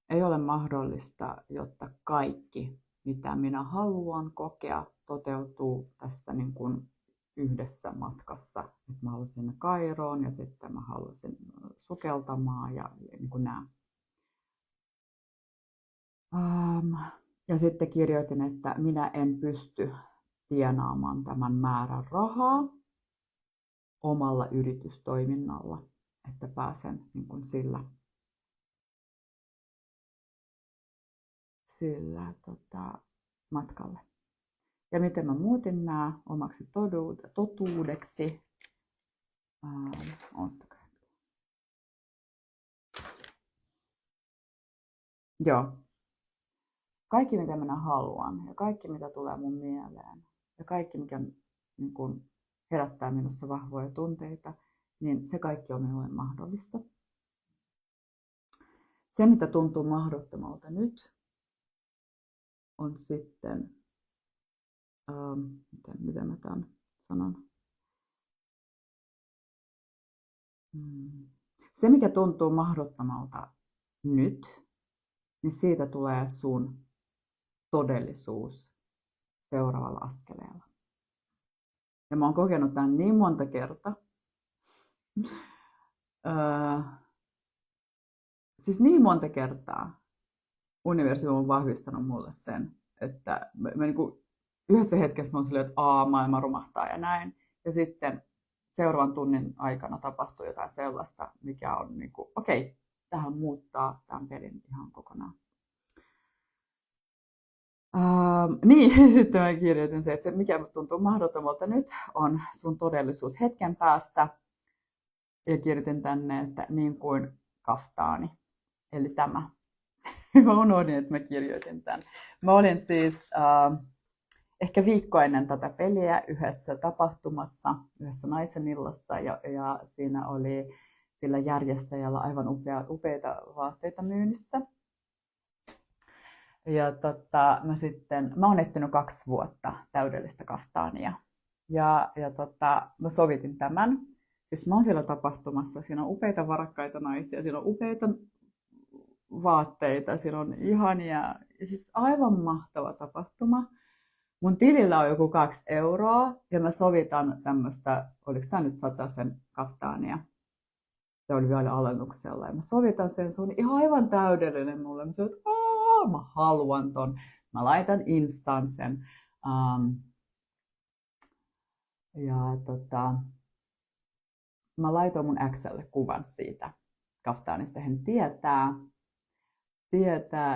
Ei ole mahdollista, jotta kaikki, mitä minä haluan kokea, toteutuu tässä niin kuin yhdessä matkassa. Nyt mä halusin Kairoon ja sitten mä halusin sukeltamaan ja niin kuin nämä. Ja sitten kirjoitin, että minä en pysty tienaamaan tämän määrän rahaa omalla yritystoiminnalla, että pääsen niin kuin sillä matkalle. Ja miten mä muutin nämä omaksi totuudeksi. Joo. Kaikki mitä minä haluan ja kaikki mitä tulee mun mieleen ja kaikki mikä niin kun herättää minussa vahvoja tunteita, niin se kaikki on minulle mahdollista. Se mitä tuntuu mahdottomalta nyt on sitten, miten mä tämän sanon? Se mikä tuntuu mahdottomalta nyt, niin siitä tulee sun todellisuus seuraavalla askeleella. Ja mä oon kokenut tämän niin monta kertaa. Siis niin monta kertaa universumi on vahvistanut mulle sen, että mä niin kuin yhdessä hetkessä mä oon silleen, että maailma romahtaa ja näin. Ja sitten seuraavan tunnin aikana tapahtuu jotain sellaista, mikä on niin kuin, okei, tähän muuttaa tämän pelin ihan kokonaan. Niin, sitten mä kirjoitin se, että se mikä tuntuu mahdottomalta nyt on sun todellisuus hetken päästä. Ja kirjoitin tänne, että niin kuin kaftaani. Eli tämä. Mä unohdin, että mä kirjoitin tämän. Mä olin siis ehkä viikko ennen tätä peliä yhdessä tapahtumassa, yhdessä naisen illassa. Ja siinä oli sillä järjestäjällä aivan upeita vaatteita myynnissä. Ja mä oon etsinyt 2 vuotta täydellistä kaftaania. Ja mä sovitin tämän. Siis mä oon siellä tapahtumassa, siinä on upeita varakkaita naisia, siinä on upeita vaatteita, siinä on ihania, siis aivan mahtava tapahtuma. Mun tilillä on joku 2 euroa ja mä sovitan tämmöstä, oliko tää nyt 100 kaftaania? Se oli vielä alennuksella ja mä sovitan sen, se on ihan aivan täydellinen mulle. Mä sanoin, että mä haluan ton. Mä laitan instan sen. Mä laitoin mun X:lle kuvan siitä kaftaanista. Hän tietää,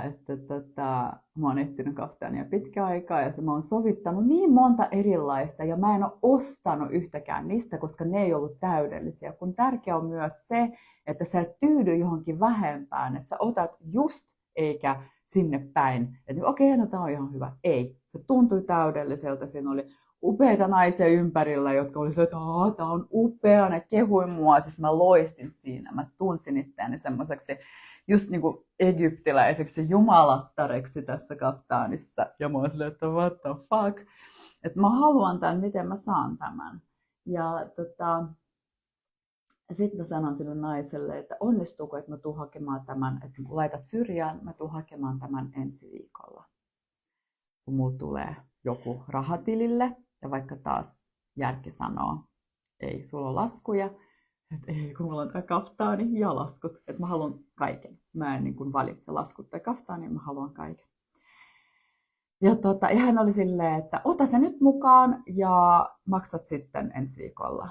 että mä oon etsinyt kaftaania pitkä aikaa ja mä oon sovittanut niin monta erilaista ja mä en ole ostanut yhtäkään niistä, koska ne ei ollut täydellisiä. Kun tärkeää on myös se, että sä et tyydy johonkin vähempään, että sä otat just eikä sinne päin. Että okei, no tää on ihan hyvä. Ei, se tuntui täydelliseltä, siinä oli upeita naisia ympärillä, jotka oli se, että tää on upea, ne kehui mua, siis mä loistin siinä, mä tunsin itseäni semmoiseksi just niinku egyptiläiseksi jumalattareksi tässä kaftaanissa. Ja mä oon silleen, että what the fuck, että mä haluan tämän, miten mä saan tämän. Ja sitten mä sanon sille naiselle, että onnistuuko, että mä tuun hakemaan tämän, että kun laitat syrjään, mä tuun hakemaan tämän ensi viikolla. Kun mulla tulee joku rahatilille, ja vaikka taas järki sanoo, ei, sulla on laskuja, että ei, kun mulla on tää kaftaani ja laskut, että mä haluan kaiken. Mä en niin kuin valitse laskut tai kaftaani, mä haluan kaiken. Ja hän oli silleen, että ota se nyt mukaan ja maksat sitten ensi viikolla.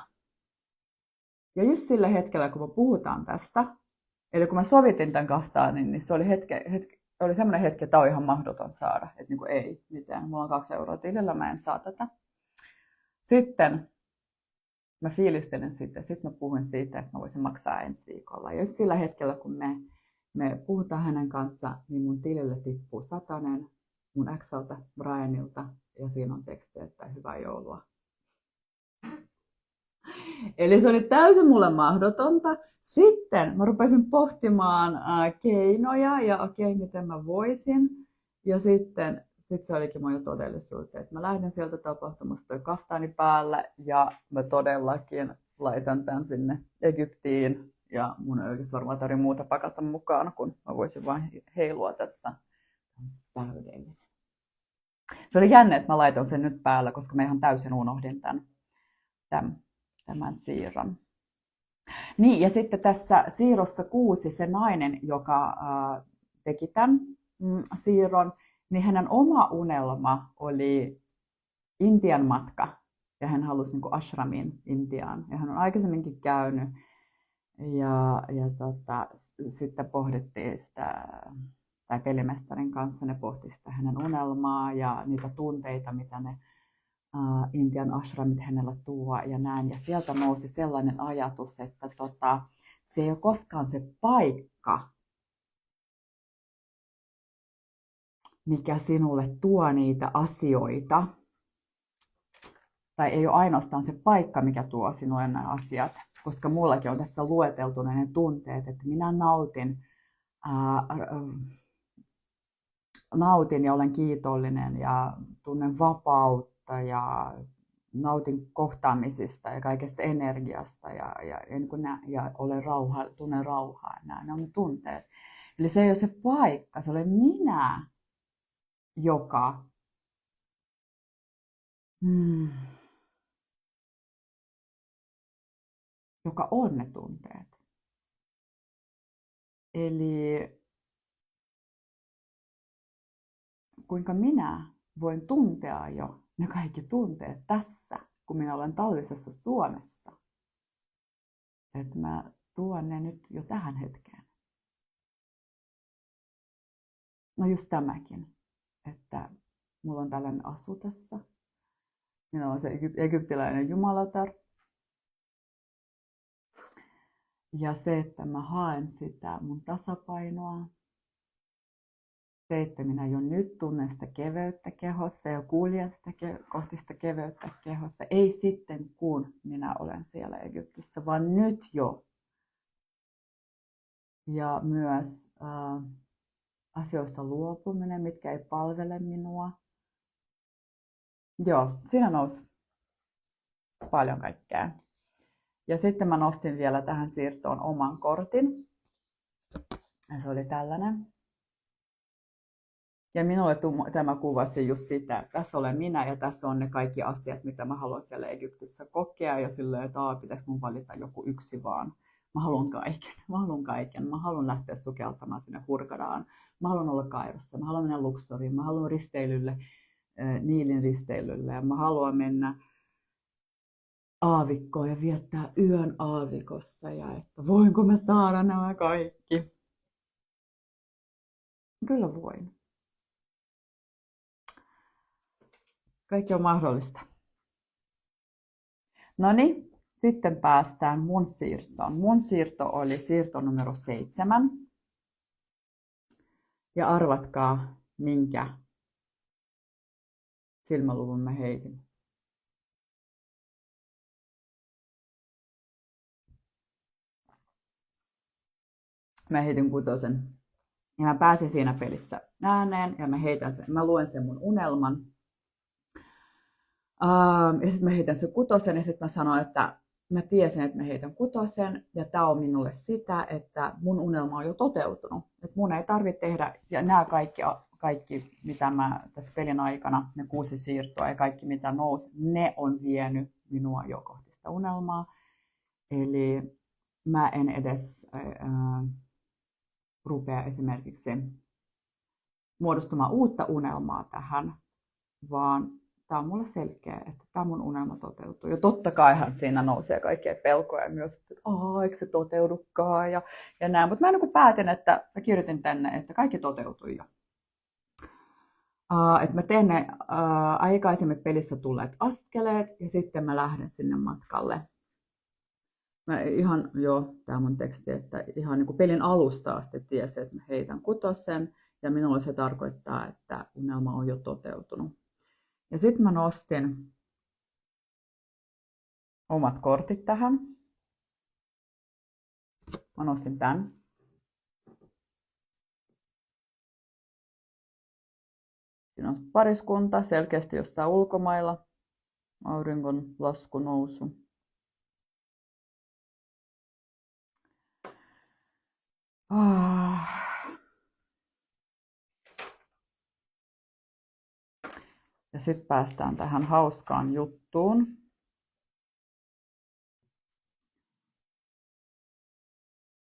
Ja just sillä hetkellä, kun me puhutaan tästä, eli kun mä sovitin tämän kaftaanin, niin se oli semmoinen hetki, että tämä on ihan mahdoton saada. Että niin kuin ei mitään, mulla on 2 euroa tilillä, mä en saa tätä. Sitten mä fiilistelin sitä, sitten mä puhuin siitä, että mä voisin maksaa ensi viikolla. Ja just sillä hetkellä, kun me puhutaan hänen kanssa, niin mun tilille tippuu 100 mun Xltä, Brianilta, ja siinä on teksti, että hyvää joulua. Eli se oli täysin mulle mahdotonta. Sitten mä rupesin pohtimaan keinoja ja okei, miten mä voisin. Ja sitten se olikin mun jo todellisuutta. Että mä lähden sieltä tapahtumasta toi kaftaani päälle ja mä todellakin laitan tän sinne Egyptiin. Ja mun ei oikeasti varmaan tarvitse muuta pakata mukaan, kun mä voisin vain heilua tässä. Täydellinen. Se oli jännä, että mä laitoin sen nyt päällä, koska mä ihan täysin unohdin tämän siirron. Niin, ja sitten tässä siirrossa 6 se nainen, joka teki tämän siirron, niin hänen oma unelma oli Intian matka. Ja hän halusi niin kuin ashramiin Intiaan. Ja hän on aikaisemminkin käynyt. Ja sitten pohdittiin sitä, tai pelimestarin kanssa ne pohti sitä hänen unelmaa ja niitä tunteita, mitä ne Intian ashramit hänellä tuo ja näin. Ja sieltä nousi sellainen ajatus, että se ei ole koskaan se paikka, mikä sinulle tuo niitä asioita. Tai ei ole ainoastaan se paikka, mikä tuo sinulle nämä asiat. Koska mullakin on tässä lueteltu ne tunteet, että minä nautin ja olen kiitollinen ja tunnen vapautta ja nautin kohtaamisista ja kaikesta energiasta ja tunnen rauhaa. Nämä on tunteet. Eli se ei ole se paikka, se olen minä, joka on ne tunteet. Eli kuinka minä voin tuntea jo ne kaikki tunteet tässä, kun minä olen talvisessa Suomessa. Että mä tuon ne nyt jo tähän hetkeen. No just tämäkin, että mulla on tällainen asu tässä. Minulla on se egyptiläinen jumalatar. Ja se, että mä haen sitä mun tasapainoa. Se, että minä jo nyt tunnen sitä keveyttä kehossa ja kuljen sitä kohti sitä keveyttä kehossa. Ei sitten kun minä olen siellä Egyptissä, vaan nyt jo. Ja myös asioista luopuminen, mitkä ei palvele minua. Joo, siinä nousi paljon kaikkea. Ja sitten mä nostin vielä tähän siirtoon oman kortin. Ja se oli tällainen. Ja minulle tämä kuvasi just sitä, että tässä olen minä ja tässä on ne kaikki asiat, mitä mä haluan siellä Egyptissä kokea. Ja silleen, että pitäisi mun valita joku yksi vaan. Mä haluan kaiken. Mä haluan lähteä sukeltamaan sinne Hurghadaan. Mä haluan olla Kairossa. Mä haluan mennä Luxoriin. Mä haluan risteilylle, Niilin risteilylle. Ja mä haluan mennä aavikkoon ja viettää yön aavikossa. Ja että voinko mä saada nämä kaikki? Kyllä voin. Kaikki on mahdollista. Noniin, sitten päästään mun siirtoon. Mun siirto oli siirto numero 7. Ja arvatkaa, minkä silmäluvun mä heitin. Mä heitin kutosen. Ja mä pääsin siinä pelissä ääneen ja mä luen sen mun unelman. Ja sitten mä heitän sen kutosen ja sitten mä sanoin, että mä tiesin, että mä heitän kutosen ja tää on minulle sitä, että mun unelma on jo toteutunut. Että mun ei tarvitse tehdä, ja nämä kaikki mitä mä tässä pelin aikana, ne 6 siirtoa ja kaikki mitä nousi, ne on vienyt minua jo kohti sitä unelmaa. Eli mä en edes rupea esimerkiksi muodostamaan uutta unelmaa tähän, vaan tämä on mulle selkeä, että tämä mun unelma toteutuu. Ja totta kaihan siinä nousee kaikkia pelkoja myös, että eikö se toteudukaan ja näin. Mutta mä niin päätin, että mä kirjoitin tänne, että kaikki toteutui jo. Että mä teen ne aikaisemmin pelissä tulleet askeleet ja sitten mä lähden sinne matkalle. Mä ihan jo, tää mun teksti, että ihan niin kuin pelin alusta asti tiesin, että mä heitän kutosen ja minulle se tarkoittaa, että unelma on jo toteutunut. Ja sitten mä nostin omat kortit tähän. Mä nostin tän. Siinä on pariskunta, selkeästi jossain ulkomailla. Auringon lasku nousu. Ja sitten päästään tähän hauskaan juttuun.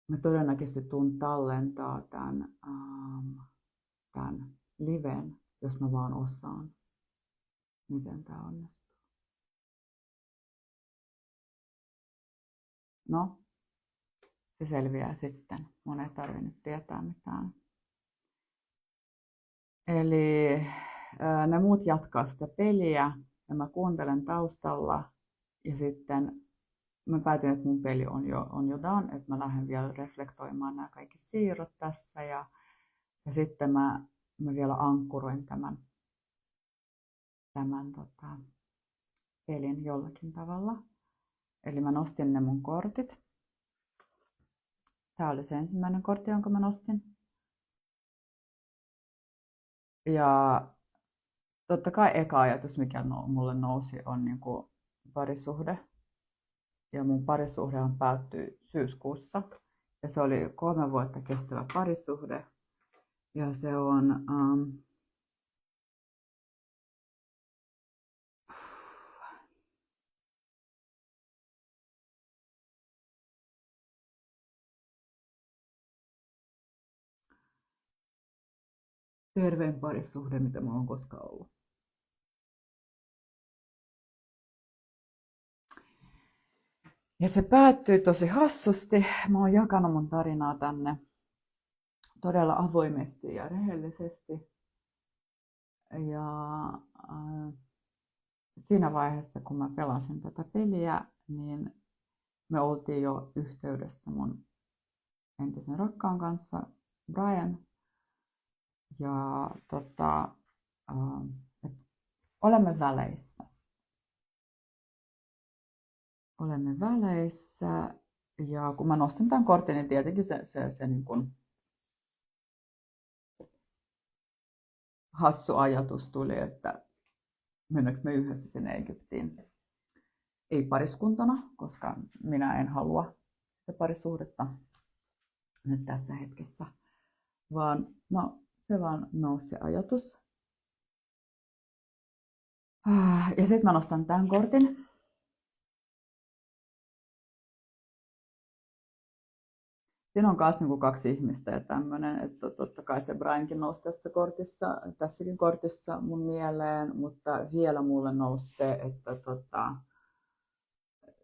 Mä todennäköisesti tuun tallentaa tämän liven, jos mä vaan osaan, miten tää onnistuu. No, se selviää sitten. Mun ei tarvitse nyt tietää mitään. Eli ne muut jatkaa sitä peliä ja mä kuuntelen taustalla ja sitten mä päätin, että mun peli on jo done, että mä lähden vielä reflektoimaan nämä kaikki siirrot tässä ja sitten mä vielä ankkuroin tämän pelin jollakin tavalla. Eli mä nostin ne mun kortit. Tää oli se ensimmäinen kortti, jonka mä nostin. Ja totta kai eka ajatus, mikä mulle nousi, on niinku parisuhde. Ja mun parisuhdehan päättyi syyskuussa. Ja se oli 3 vuotta kestävä parisuhde. Ja se on tervein parisuhde, mitä mulla on koskaan ollut. Ja se päättyi tosi hassusti. Mä oon jakanut mun tarinaa tänne todella avoimesti ja rehellisesti. Ja siinä vaiheessa, kun mä pelasin tätä peliä, niin me oltiin jo yhteydessä mun entisen rakkaan kanssa, Brian. Ja olemme väleissä. Olemme väleissä. Ja kun mä nostin tämän kortin, niin tietenkin se niin kuin hassu ajatus tuli, että mennäänkö me yhdessä sinne Egyptiin. Ei pariskuntana, koska minä en halua sitä parisuhdetta nyt tässä hetkessä. Vaan no, se vaan nousi se ajatus. Ja sitten mä nostan tämän kortin. Siinä on myös niin 2 ihmistä ja tämmöinen, että totta kai se Briankin nousi tässäkin kortissa mun mieleen, mutta vielä mulle nousi se, että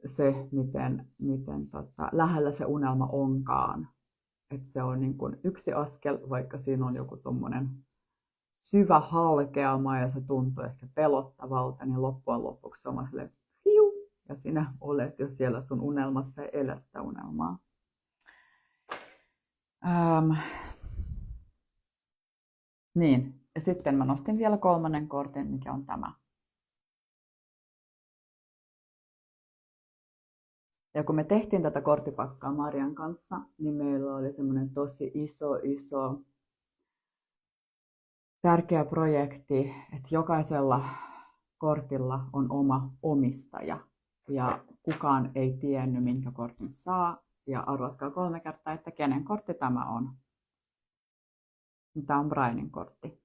se miten lähellä se unelma onkaan. Että se on niin kuin yksi askel, vaikka siinä on joku tommonen syvä halkeama ja se tuntuu ehkä pelottavalta, niin loppujen lopuksi se on silleen fiu, ja sinä olet jo siellä sun unelmassa ja elät sitä unelmaa. Niin, ja sitten mä nostin vielä 3. kortin, mikä on tämä. Ja kun me tehtiin tätä korttipakkaa Marian kanssa, niin meillä oli semmoinen tosi iso tärkeä projekti, että jokaisella kortilla on oma omistaja. Ja kukaan ei tiennyt, minkä kortin saa. Ja arvatkaa 3 kertaa, että kenen kortti tämä on. Tämä on Brianin kortti.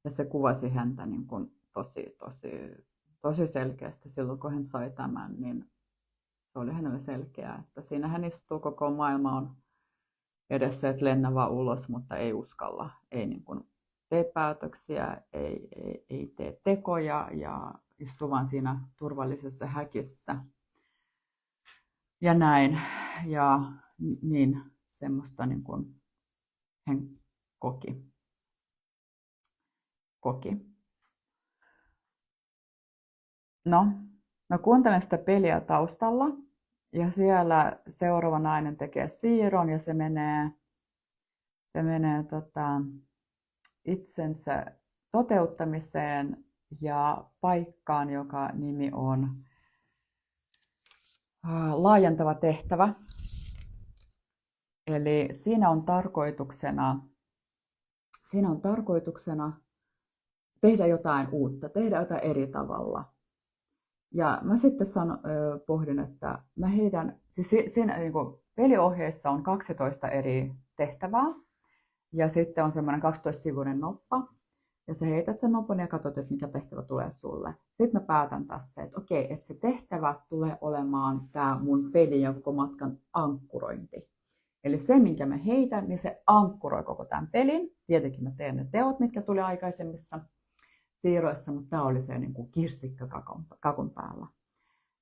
Ja se kuvasi häntä niin kuin tosi selkeästi silloin, kun hän sai tämän, niin se oli hänelle selkeää, että siinä hän istuu, koko maailma on edessä, että lennä vaan ulos, mutta ei uskalla, ei niin kuin tee päätöksiä, ei tee tekoja ja istuu vaan siinä turvallisessa häkissä. Ja näin. Ja niin semmoista niin kuin hän koki. No, mä kuuntelen sitä peliä taustalla ja siellä seuraava nainen tekee siirron ja se menee itsensä toteuttamiseen ja paikkaan, joka nimi on laajentava tehtävä. Eli siinä on tarkoituksena tehdä jotain uutta, tehdä jotain eri tavalla. Ja mä sitten pohdin, että mä heitän, siis siinä niin kuin peliohjeissa on 12 eri tehtävää ja sitten on semmoinen 12-sivuinen noppa. Ja sä heität sen nopon ja katsot, että mikä tehtävä tulee sulle. Sitten mä päätän tässä, että okei, että se tehtävä tulee olemaan tämä mun pelin ja koko matkan ankkurointi. Eli se, minkä mä heitän, niin se ankkuroi koko tämän pelin. Tietenkin mä teen ne teot, mitkä tuli aikaisemmissa siirroissa, mutta tämä oli se niin kuin kirsikka kakun päällä.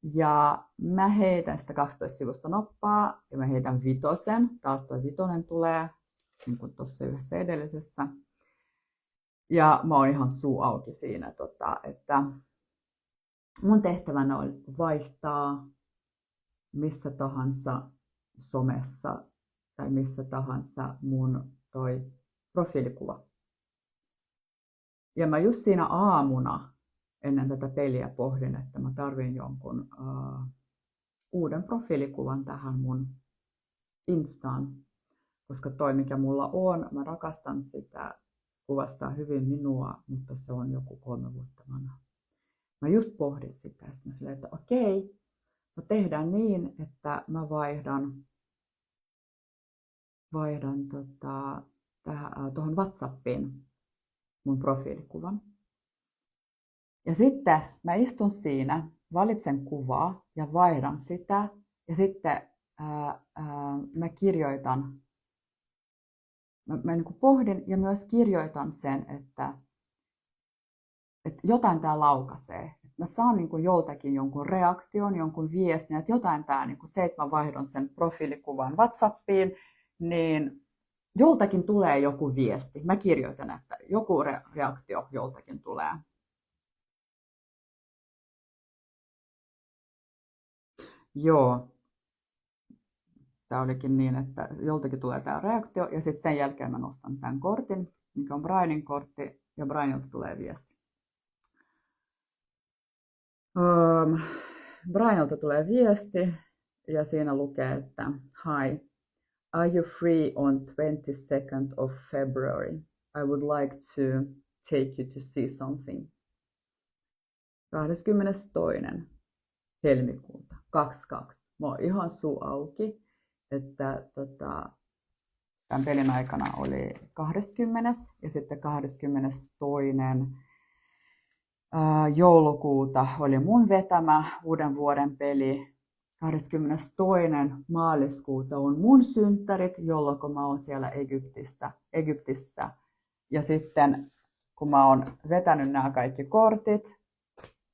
Ja mä heitän sitä 12-sivusta noppaa ja mä heitän 5. Taas tuo 5 tulee, niin kuin tuossa yhdessä edellisessä. Ja mä oon ihan suu auki siinä, että mun tehtävänä on vaihtaa missä tahansa somessa tai missä tahansa mun toi profiilikuva. Ja mä just siinä aamuna ennen tätä peliä pohdin, että mä tarvin jonkun uuden profiilikuvan tähän mun Instaan, koska toi mikä mulla on, mä rakastan sitä. Kuvastaa hyvin minua, mutta se on joku 3 vuotta vanha. Mä just pohdin sitä ja mä sanoin, että okei, no tehdään niin, että mä vaihdan tuohon WhatsAppiin mun profiilikuvan. Ja sitten mä istun siinä, valitsen kuvaa ja vaihdan sitä ja sitten mä kirjoitan. Mä niin kuin pohdin ja myös kirjoitan sen, että jotain tää laukaisee. Mä saan niin kuin joltakin jonkun reaktion, jonkun viestin, että jotain tää, niin kuin se, että mä vaihdon sen profiilikuvan WhatsAppiin, niin joltakin tulee joku viesti. Mä kirjoitan, että joku reaktio joltakin tulee. Joo. Tämä olikin niin, että joltakin tulee tämä reaktio ja sitten sen jälkeen mä nostan tämän kortin, mikä on Brianin kortti ja Brianilta tulee viesti. Brianilta tulee viesti ja siinä lukee, että Hi, are you free on 22nd of February? I would like to take you to see something. 22. helmikuuta 22. Mä oon ihan suu auki. Että tämän pelin aikana oli 20. ja sitten 22. Joulukuuta oli mun vetämä uuden vuoden peli. 22. maaliskuuta on mun synttärit, jolloin mä oon siellä Egyptissä. Ja sitten kun mä oon vetänyt nämä kaikki kortit,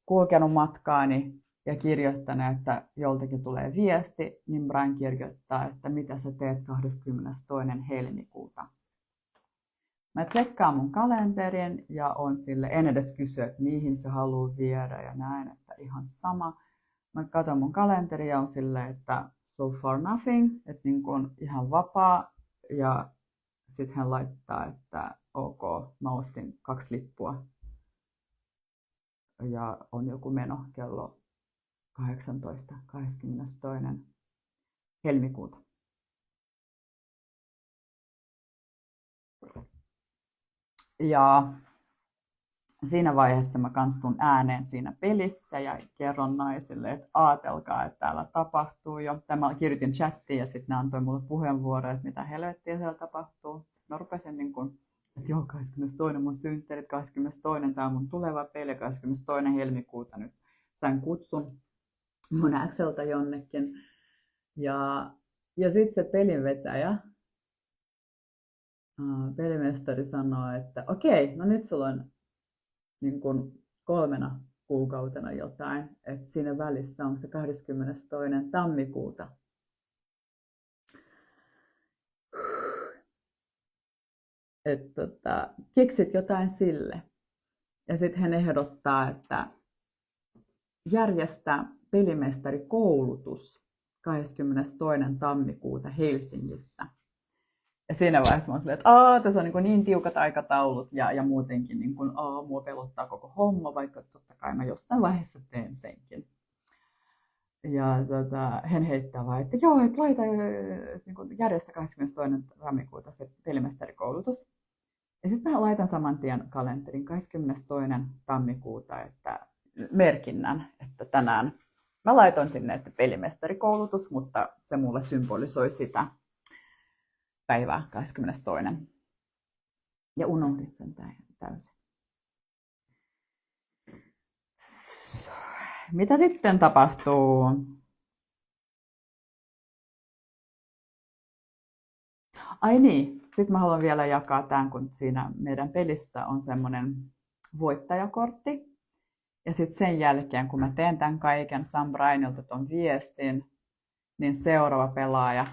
kulkenut matkaani, ja kirjoittanut, että joltakin tulee viesti, niin Brian kirjoittaa, että mitä sä teet 22. helmikuuta. Mä tsekkaan mun kalenterin ja on sille, en edes kysy, että mihin se haluaa viedä ja näin, että ihan sama. Mä katson mun kalenteria ja on sille, että so far nothing, että niin kuin ihan vapaa. Ja sitten hän laittaa, että ok, mä ostin 2 lippua ja on joku meno kello 18, 22. helmikuuta. Ja siinä vaiheessa mä kans tuun ääneen siinä pelissä ja kerron naisille, että aatelkaa, että täällä tapahtuu jo. Mä kirjoitin chattiin ja sitten ne antoi mulle puheenvuoroja, että mitä helvettiä siellä tapahtuu. Sitten mä rupesin niin kuin, että joo, 22. mun synttärit, 22. tää on mun tuleva peli, 22. helmikuuta nyt sain kutsun mun Xltä jonnekin. Ja sitten se pelinvetäjä, pelimestari sanoo, että okei, no nyt sulla on niin kuin 3 kuukautena jotain, että siinä välissä on se 22. tammikuuta. Että keksit jotain sille. Ja sitten hän ehdottaa, että järjestää pelimestarikoulutus 22. tammikuuta Helsingissä. Ja siinä vaiheessa mä olin silleen, että tässä on niin tiukat aikataulut ja muutenkin niin kuin, mua pelottaa koko homma, vaikka totta kai mä jossain vaiheessa teen senkin. Ja hän heittää vaan, että joo, että laita niin järjestä 22. tammikuuta se pelimestarikoulutus. Ja sitten mä laitan saman tien kalenterin 22. tammikuuta, että merkinnän, että tänään mä laitoin sinne, että pelimestarikoulutus, mutta se mulle symbolisoi sitä päivää 22. Ja unohdin sen täysin. Mitä sitten tapahtuu? Ai niin, sitten mä haluan vielä jakaa tämän, kun siinä meidän pelissä on semmoinen voittajakortti. Ja sitten sen jälkeen, kun mä teen tämän kaiken, Sam Brainilta ton viestin, niin seuraava pelaaja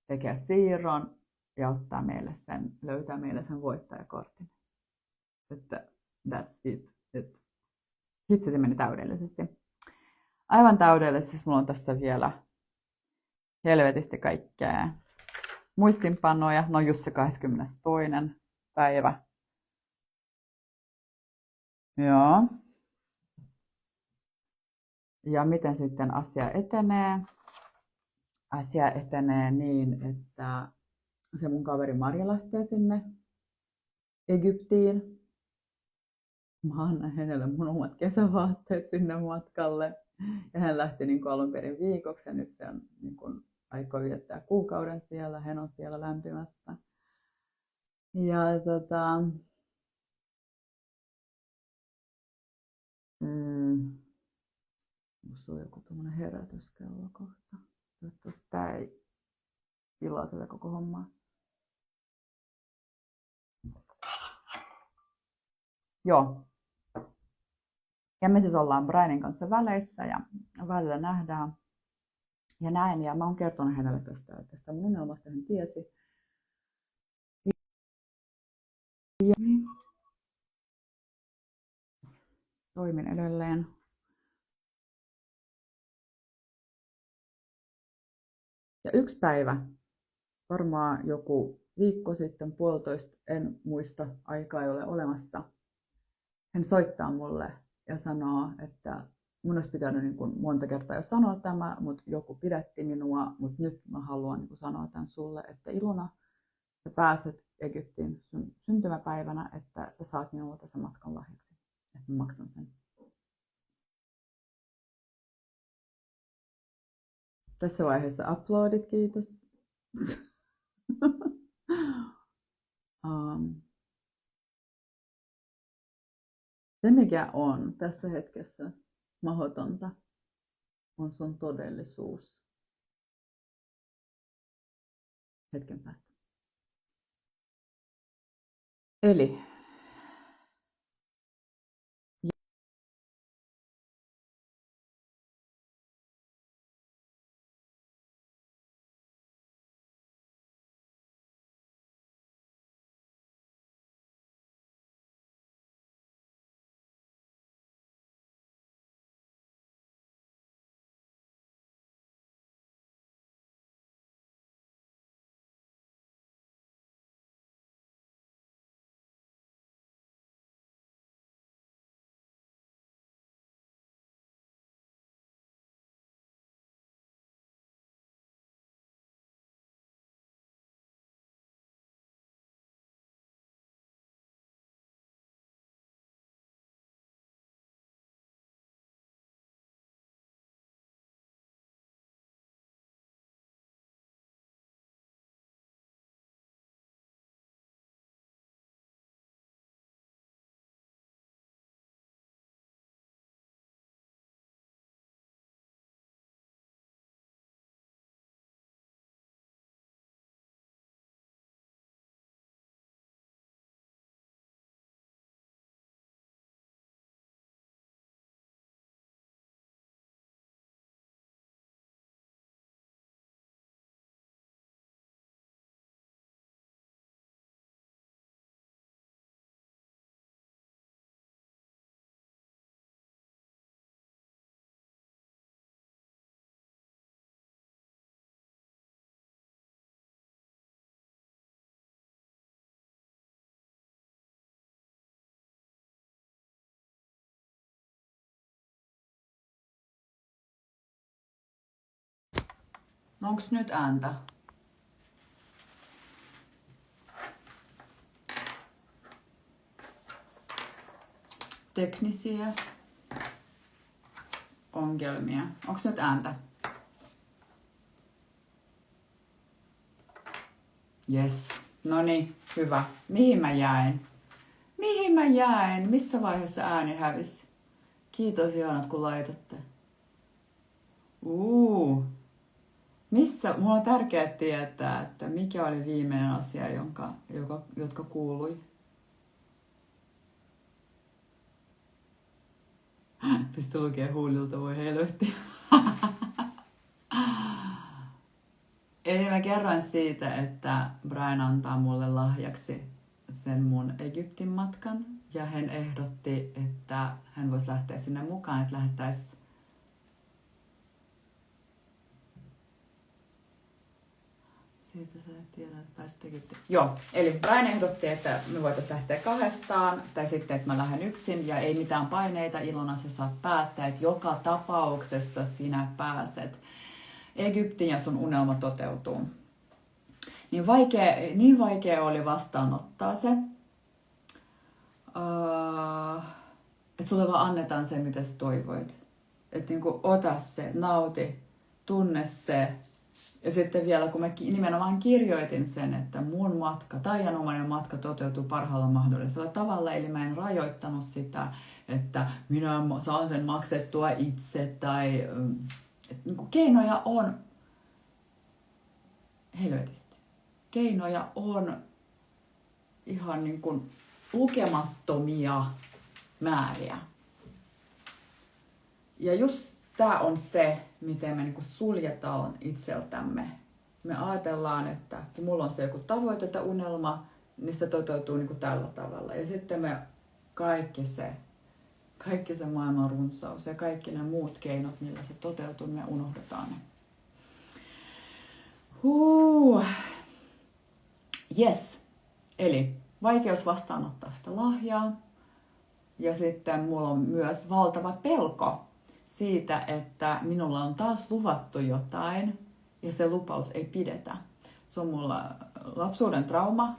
tekee siirron ja ottaa löytää meille sen voittajakortin. Että that's it. Hitsi, se meni täydellisesti. Aivan täydellisesti. Mulla on tässä vielä helvetisti kaikkea muistinpanoja. No just se 22. päivä. Joo. Ja miten sitten asia etenee? Asia etenee niin, että se mun kaveri Marja lähtee sinne Egyptiin. Mä annan hänelle mun omat kesävaatteet sinne matkalle. Ja hän lähti niin kuin alun perin viikoksi ja nyt se on niin kuin aikoo viettää kuukauden siellä. Hän on siellä lämpimässä. Ja musta on joku tommonen herätyskello kohta. Toivottavasti tää ei pilaa tätä koko hommaa. Joo. Ja me siis ollaan Brianin kanssa väleissä ja välillä nähdään ja näin. Ja mä oon kertonut hänelle tästä mun unelmasta, hän tiesi. Ja toimin edelleen. Ja yksi päivä, varmaan joku viikko sitten, 1,5, en muista, aikaa ei ole olemassa. Hän soittaa mulle ja sanoo, että mun olisi pitänyt niin kuin monta kertaa jo sanoa tämä, mutta joku pidätti minua, mutta nyt mä haluan niin kuin sanoa tämän sulle, että Ilona, sä pääset Egyptiin sun syntymäpäivänä, että sä saat minulta sen matkan lahjaksi, että mä maksan sen. Tässä vaiheessa uploadit, kiitos. Se mikä on tässä hetkessä mahdotonta, on sun todellisuus hetken päästä. Eli No onks nyt ääntä? Teknisiä ongelmia. Onks nyt ääntä? Yes. No niin, hyvä. Mihin mä jäin? Missä vaiheessa ääni hävisi? Kiitos ihanat kun laitatte. Missä? Mulla on tärkeää tietää, että mikä oli viimeinen asia, jotka kuului. Pistä lukee huulilta, voi helvetti. Eli mä kerroin siitä, että Brian antaa mulle lahjaksi sen mun Egyptin matkan. Ja hän ehdotti, että hän voisi lähteä sinne mukaan, että lähettäisiin siitä sä tiedät, että pääsit Egyptiin. Joo, eli Brian ehdotti, että me voitaisiin lähteä kahdestaan, tai sitten, että mä lähden yksin, ja ei mitään paineita, Ilona sä saat päättää, että joka tapauksessa sinä pääset Egyptiin ja sun unelma toteutuu. Niin vaikea oli vastaanottaa se, että sulle vaan annetaan se, mitä sä toivoit. Että niinku ota se, nauti, tunne se. Ja sitten vielä, kun mä nimenomaan kirjoitin sen, että mun matka, taianomainen matka toteutuu parhaalla mahdollisella tavalla, eli mä en rajoittanut sitä, että minä saan sen maksettua itse, tai niin keinoja on helvetisti. Keinoja on ihan niin kuin lukemattomia määriä. Ja just tää on se, miten me niin kuin suljetaan itseltämme. Me ajatellaan, että kun mulla on se joku tavoite tai unelma, niin se toteutuu niin kuin tällä tavalla. Ja sitten me kaikki se maailman runsaus ja kaikki ne muut keinot, millä se toteutuu, me unohdetaan ne. Yes. Eli vaikeus vastaanottaa sitä lahjaa. Ja sitten mulla on myös valtava pelko siitä, että minulla on taas luvattu jotain ja se lupaus ei pidetä. Se on mulla lapsuuden trauma,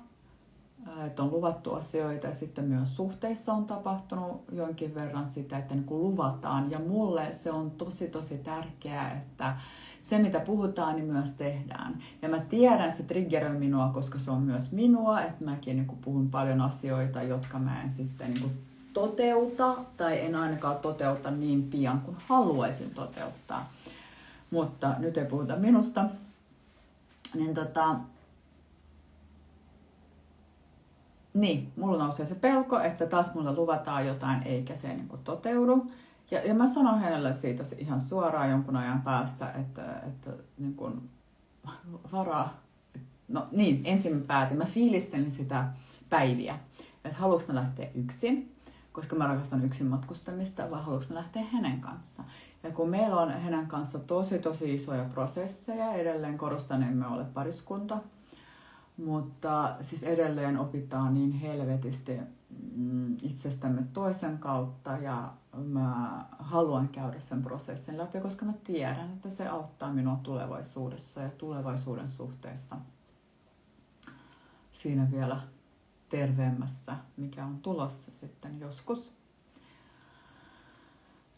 että on luvattu asioita ja sitten myös suhteissa on tapahtunut jonkin verran sitä, että niin kuin luvataan. Ja mulle se on tosi tärkeää, että se mitä puhutaan, niin myös tehdään. Ja mä tiedän, se triggeröi minua, koska se on myös minua, että mäkin niin kuin puhun paljon asioita, jotka mä en sitten niin kuin toteuta tai en ainakaan toteuta niin pian kuin haluaisin toteuttaa. Mutta nyt ei puhuta minusta. Niin, mulla nousee se pelko, että taas mulle luvataan jotain eikä se niin kuin toteudu. Ja mä sanon hänelle siitä ihan suoraan jonkun ajan päästä, että niin kuin varaa. No niin, ensin mä päätin. Mä fiilistelin sitä päiviä, että haluanko mä lähteä yksin, koska mä rakastan yksin matkustamista, vai haluanko mä lähteä hänen kanssa. Ja kun meillä on hänen kanssa tosi isoja prosesseja, edelleen korostan, emme ole pariskunta, mutta siis edelleen opitaan niin helvetisti itsestämme toisen kautta ja mä haluan käydä sen prosessin läpi, koska mä tiedän, että se auttaa minua tulevaisuudessa ja tulevaisuuden suhteessa siinä vielä terveemmässä, mikä on tulossa sitten joskus.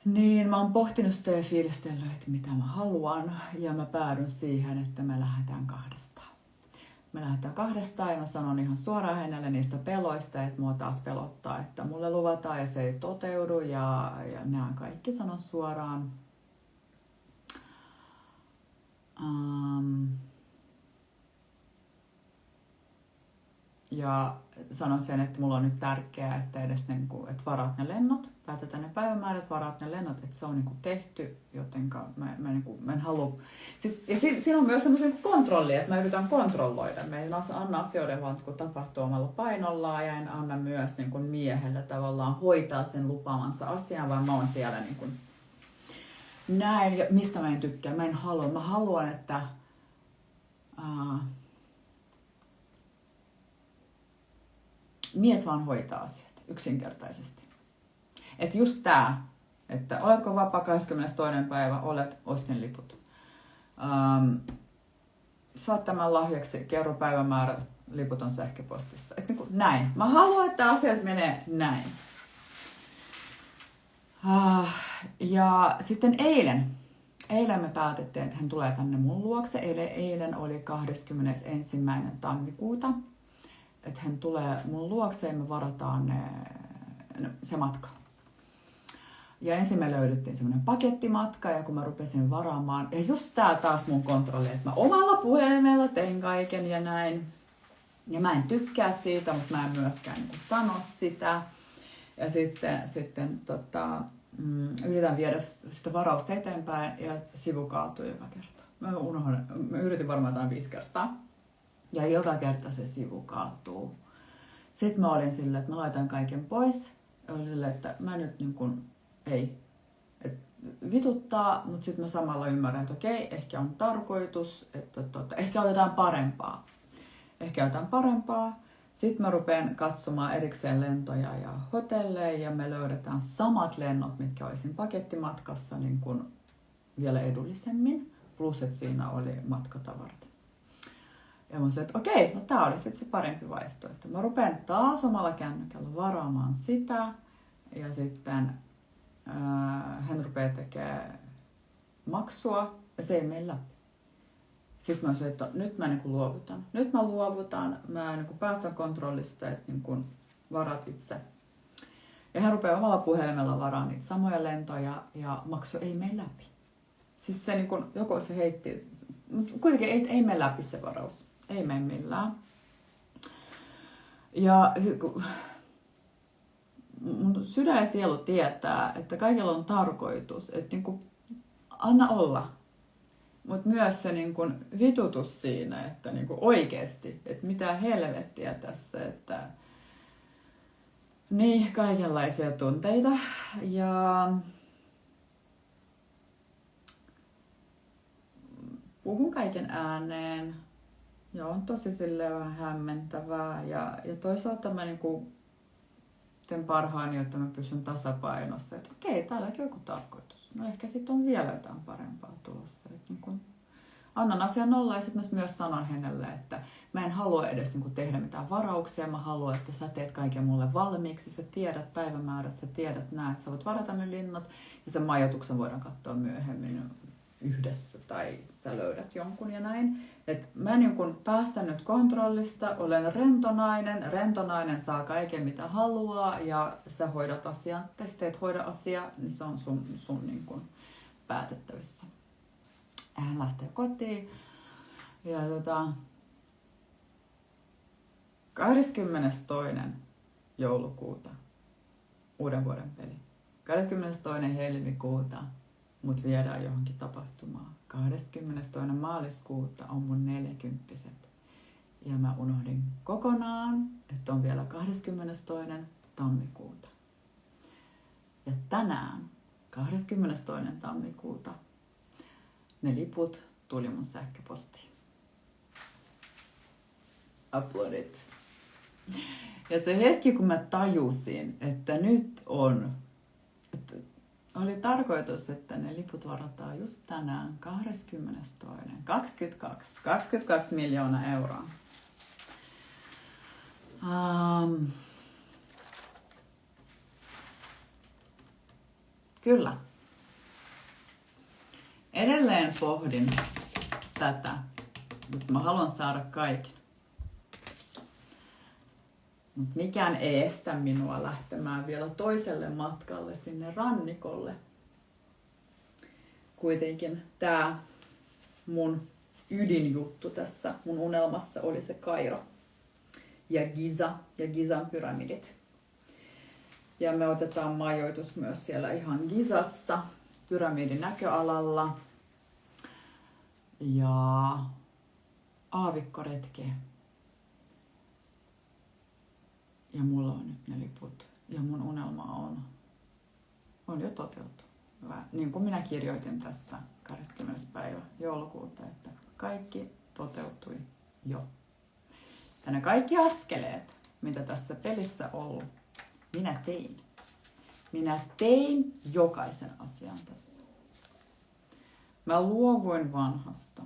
Niin mä oon pohtinut sitä ja fiilistellyt, että mitä mä haluan ja mä päädyn siihen, että me lähdetään kahdestaan. Me lähdetään kahdestaan ja mä sanon ihan suoraan hänelle niistä peloista, että mua taas pelottaa, että mulle luvataan ja se ei toteudu ja nämä kaikki sanon suoraan. Ja sanon sen, että mulla on nyt tärkeää, että edes niinku, että varaat ne lennot, päätetään ne päivämäärät, varaat ne lennot, että se on niinku tehty, jotenka mä en halua. Siis, ja siinä on myös semmoinen kontrolli, että mä yritän kontrolloida. Mä en anna asioiden vaan niinku tapahtua omalla painollaan ja en anna myös niinku miehelle tavallaan hoitaa sen lupaamansa asian, vaan mä oon siellä niinku näin, ja mistä mä en tykkää, mä en halua. Mä haluan, että mies vaan hoitaa asiat yksinkertaisesti. Että just tää, että oletko vapaa 22. päivä, ostin liput. saat tämän lahjaksi, kerro päivämäärä, liput on sähköpostissa. Että niin näin. Mä haluan, että asiat menee näin. Ja sitten eilen me päätettiin, että hän tulee tänne mun luokse. Eilen oli 21. tammikuuta. Että hän tulee mun luokse ja me varataan se matka. Ja ensin me löydettiin semmoinen pakettimatka ja kun mä rupesin varaamaan, ja just tää taas mun kontrolli, että mä omalla puhelimella tein kaiken ja näin. Ja mä en tykkää siitä, mutta mä en myöskään niin sano sitä. Ja sitten yritän viedä sitä varausta eteenpäin ja sivu kaatuu joka kerta. Mä yritin varmaan jotain 5 kertaa. Ja joka kerta se sivu kaatuu. Sitten mä olin silleen, että mä laitan kaiken pois. Ja olin silleen, että mä nyt niin kuin ei. Et vituttaa, mutta sitten mä samalla ymmärrän, että okei, ehkä on tarkoitus, että ehkä on jotain parempaa. Sitten mä rupean katsomaan erikseen lentoja ja hotelleja ja me löydetään samat lennot, mitkä olisin pakettimatkassa niin kuin vielä edullisemmin. Plus, että siinä oli matkatavarat. Ja mä sanoin, että okei, no tää oli sitten se parempi vaihtoehto. Mä rupean taas omalla kännykällä varaamaan sitä ja sitten hän rupeaa tekemään maksua ja se ei mene läpi. Sitten mä sanoin, että nyt mä luovutan. Mä päästän kontrollista, että varat itse. Ja hän rupeaa omalla puhelimella varaamaan niitä samoja lentoja ja maksu ei mene läpi. Siis se joko se heitti, mutta kuitenkin ei mene läpi se varaus. Ei mene millään. Ja mun sydän ja sielu tietää, että kaikilla on tarkoitus, että anna olla. Mutta myös se vitutus siinä, että oikeasti, että mitä helvettiä tässä, että niin, kaikenlaisia tunteita. Ja puhun kaiken ääneen ja on tosi silleen vähän hämmentävää. Ja toisaalta mä teen parhaani, jotta mä pysyn tasapainossa. Että okei, täälläkin on joku tarkoitus. No ehkä sitten on vielä jotain parempaa tulossa. Annan asian olla ja sitten mä myös sanon hänelle, että mä en halua edes tehdä mitään varauksia. Mä haluan, että sä teet kaiken mulle valmiiksi. Sä tiedät päivämäärät, sä tiedät että sä voit varata ne linnat. Ja sen majoituksen voidaan katsoa myöhemmin yhdessä tai sä löydät jonkun ja näin. Et mä päästän nyt kontrollista, olen rentonainen. Rentonainen saa kaiken mitä haluaa ja sä hoidat asian. Tai teet hoida asiaa, niin se on sun päätettävissä. Hän lähtee kotiin ja 22. joulukuuta, uuden vuoden peli. 22. helmikuuta mut viedään johonkin tapahtumaan. 22. maaliskuuta on mun 40. Ja mä unohdin kokonaan, että on vielä 22. tammikuuta. Ja tänään, 22. tammikuuta, ne liput tuli mun sähköpostiin. Uploadit. Ja se hetki, kun mä tajusin, että nyt on, että oli tarkoitus, että ne liput varataan just tänään 22 miljoonaa euroa. Kyllä. Edelleen pohdin tätä, mutta mä haluan saada kaiken. Mutta mikään ei estä minua lähtemään vielä toiselle matkalle sinne rannikolle. Kuitenkin tää mun ydinjuttu tässä mun unelmassa oli se Kairo ja Giza ja Gizan pyramidit. Ja me otetaan majoitus myös siellä ihan Gizassa, pyramidin näköalalla. Ja aavikkoretkeä. Ja mulla on nyt ne liput. Ja mun unelma on jo toteutunut. Niin kuin minä kirjoitin tässä 20. päivä joulukuuta, että kaikki toteutui jo. Ja ne kaikki askeleet, mitä tässä pelissä on ollut, minä tein. Minä tein jokaisen asian tästä. Mä luovuin vanhasta.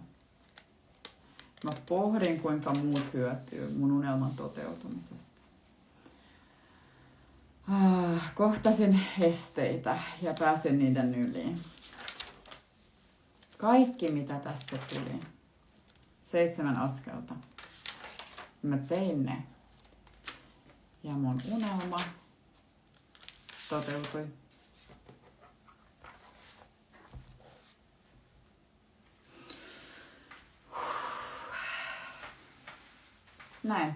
Mä pohdin, kuinka muut hyötyy mun unelman toteutumisesta. Kohtasin esteitä ja pääsin niiden yli. Kaikki, mitä tässä tuli, 7 askelta, mä tein ne. Ja mun unelma toteutui. Näin.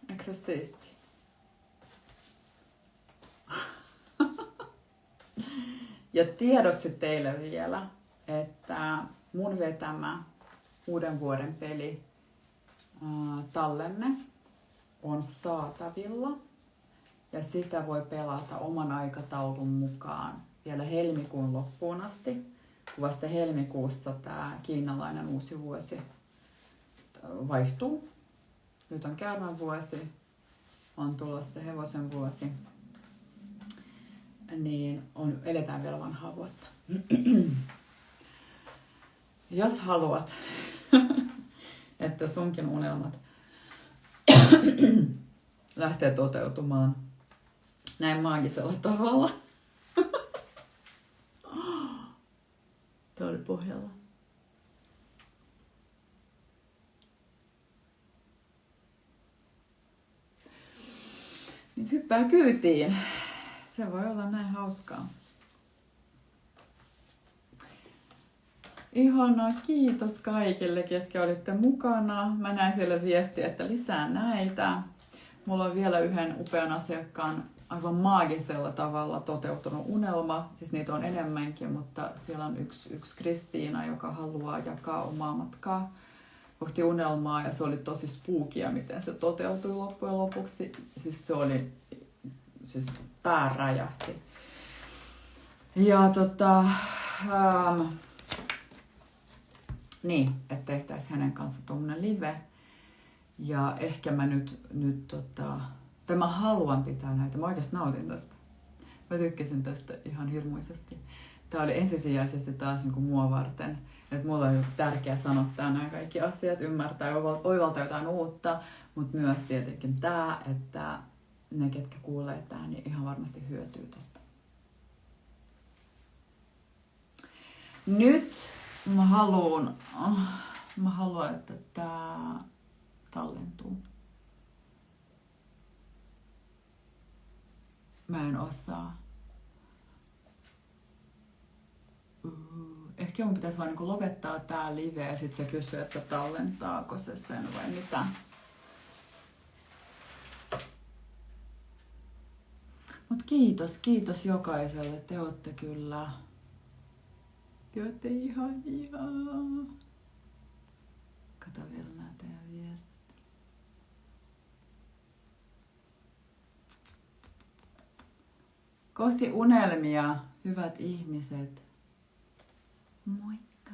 Eikö se ole siistiä? Ja tiedoksi teille vielä, että mun vetämä uuden vuoden peli tallenne on saatavilla. Ja sitä voi pelata oman aikataulun mukaan vielä helmikuun loppuun asti. Kun vasta helmikuussa tämä kiinalainen uusi vuosi vaihtuu. Nyt on käärmän vuosi, on tulossa hevosen vuosi. Niin eletään vielä vanhaa vuotta. Jos haluat, että sunkin unelmat lähtee toteutumaan näin maagisella tavalla. Tää oli pohjalla. Nyt hyppää kyytiin. Se voi olla näin hauskaa. Ihanaa, kiitos kaikille, ketkä olitte mukana. Mä näin siellä viestiä, että lisää näitä. Mulla on vielä yhden upean asiakkaan aivan maagisella tavalla toteutunut unelma. Siis niitä on enemmänkin, mutta siellä on yksi Kristiina, joka haluaa jakaa omaa matkaa kohti unelmaa. Ja se oli tosi spookia, miten se toteutui loppujen lopuksi. Siis se oli, pää räjähti. Ja niin, että tehtäisiin hänen kanssa tuommoinen live. Ja ehkä mä tai mä haluan pitää näitä. Mä oikeasti nautin tästä. Mä tykkäsin tästä ihan hirmuisesti. Tää oli ensisijaisesti taas niin kuin mua varten. Että mulla oli tärkeää sanottaa nämä kaikki asiat, ymmärtää ja oivaltaa jotain uutta. Mutta myös tietenkin tää, että ne, ketkä kuulee tää, niin ihan varmasti hyötyy tästä. Nyt mä haluan, että tää tallentuu. Mä en osaa. Ehkä mun pitäisi vaan niin lopettaa tää live ja sit se kysyy, että tallentaako se sen vai mitä. Mut kiitos jokaiselle. Te ootte ihania. Kato vielä nää teidän viestit. Kohti unelmia, hyvät ihmiset. Moikka!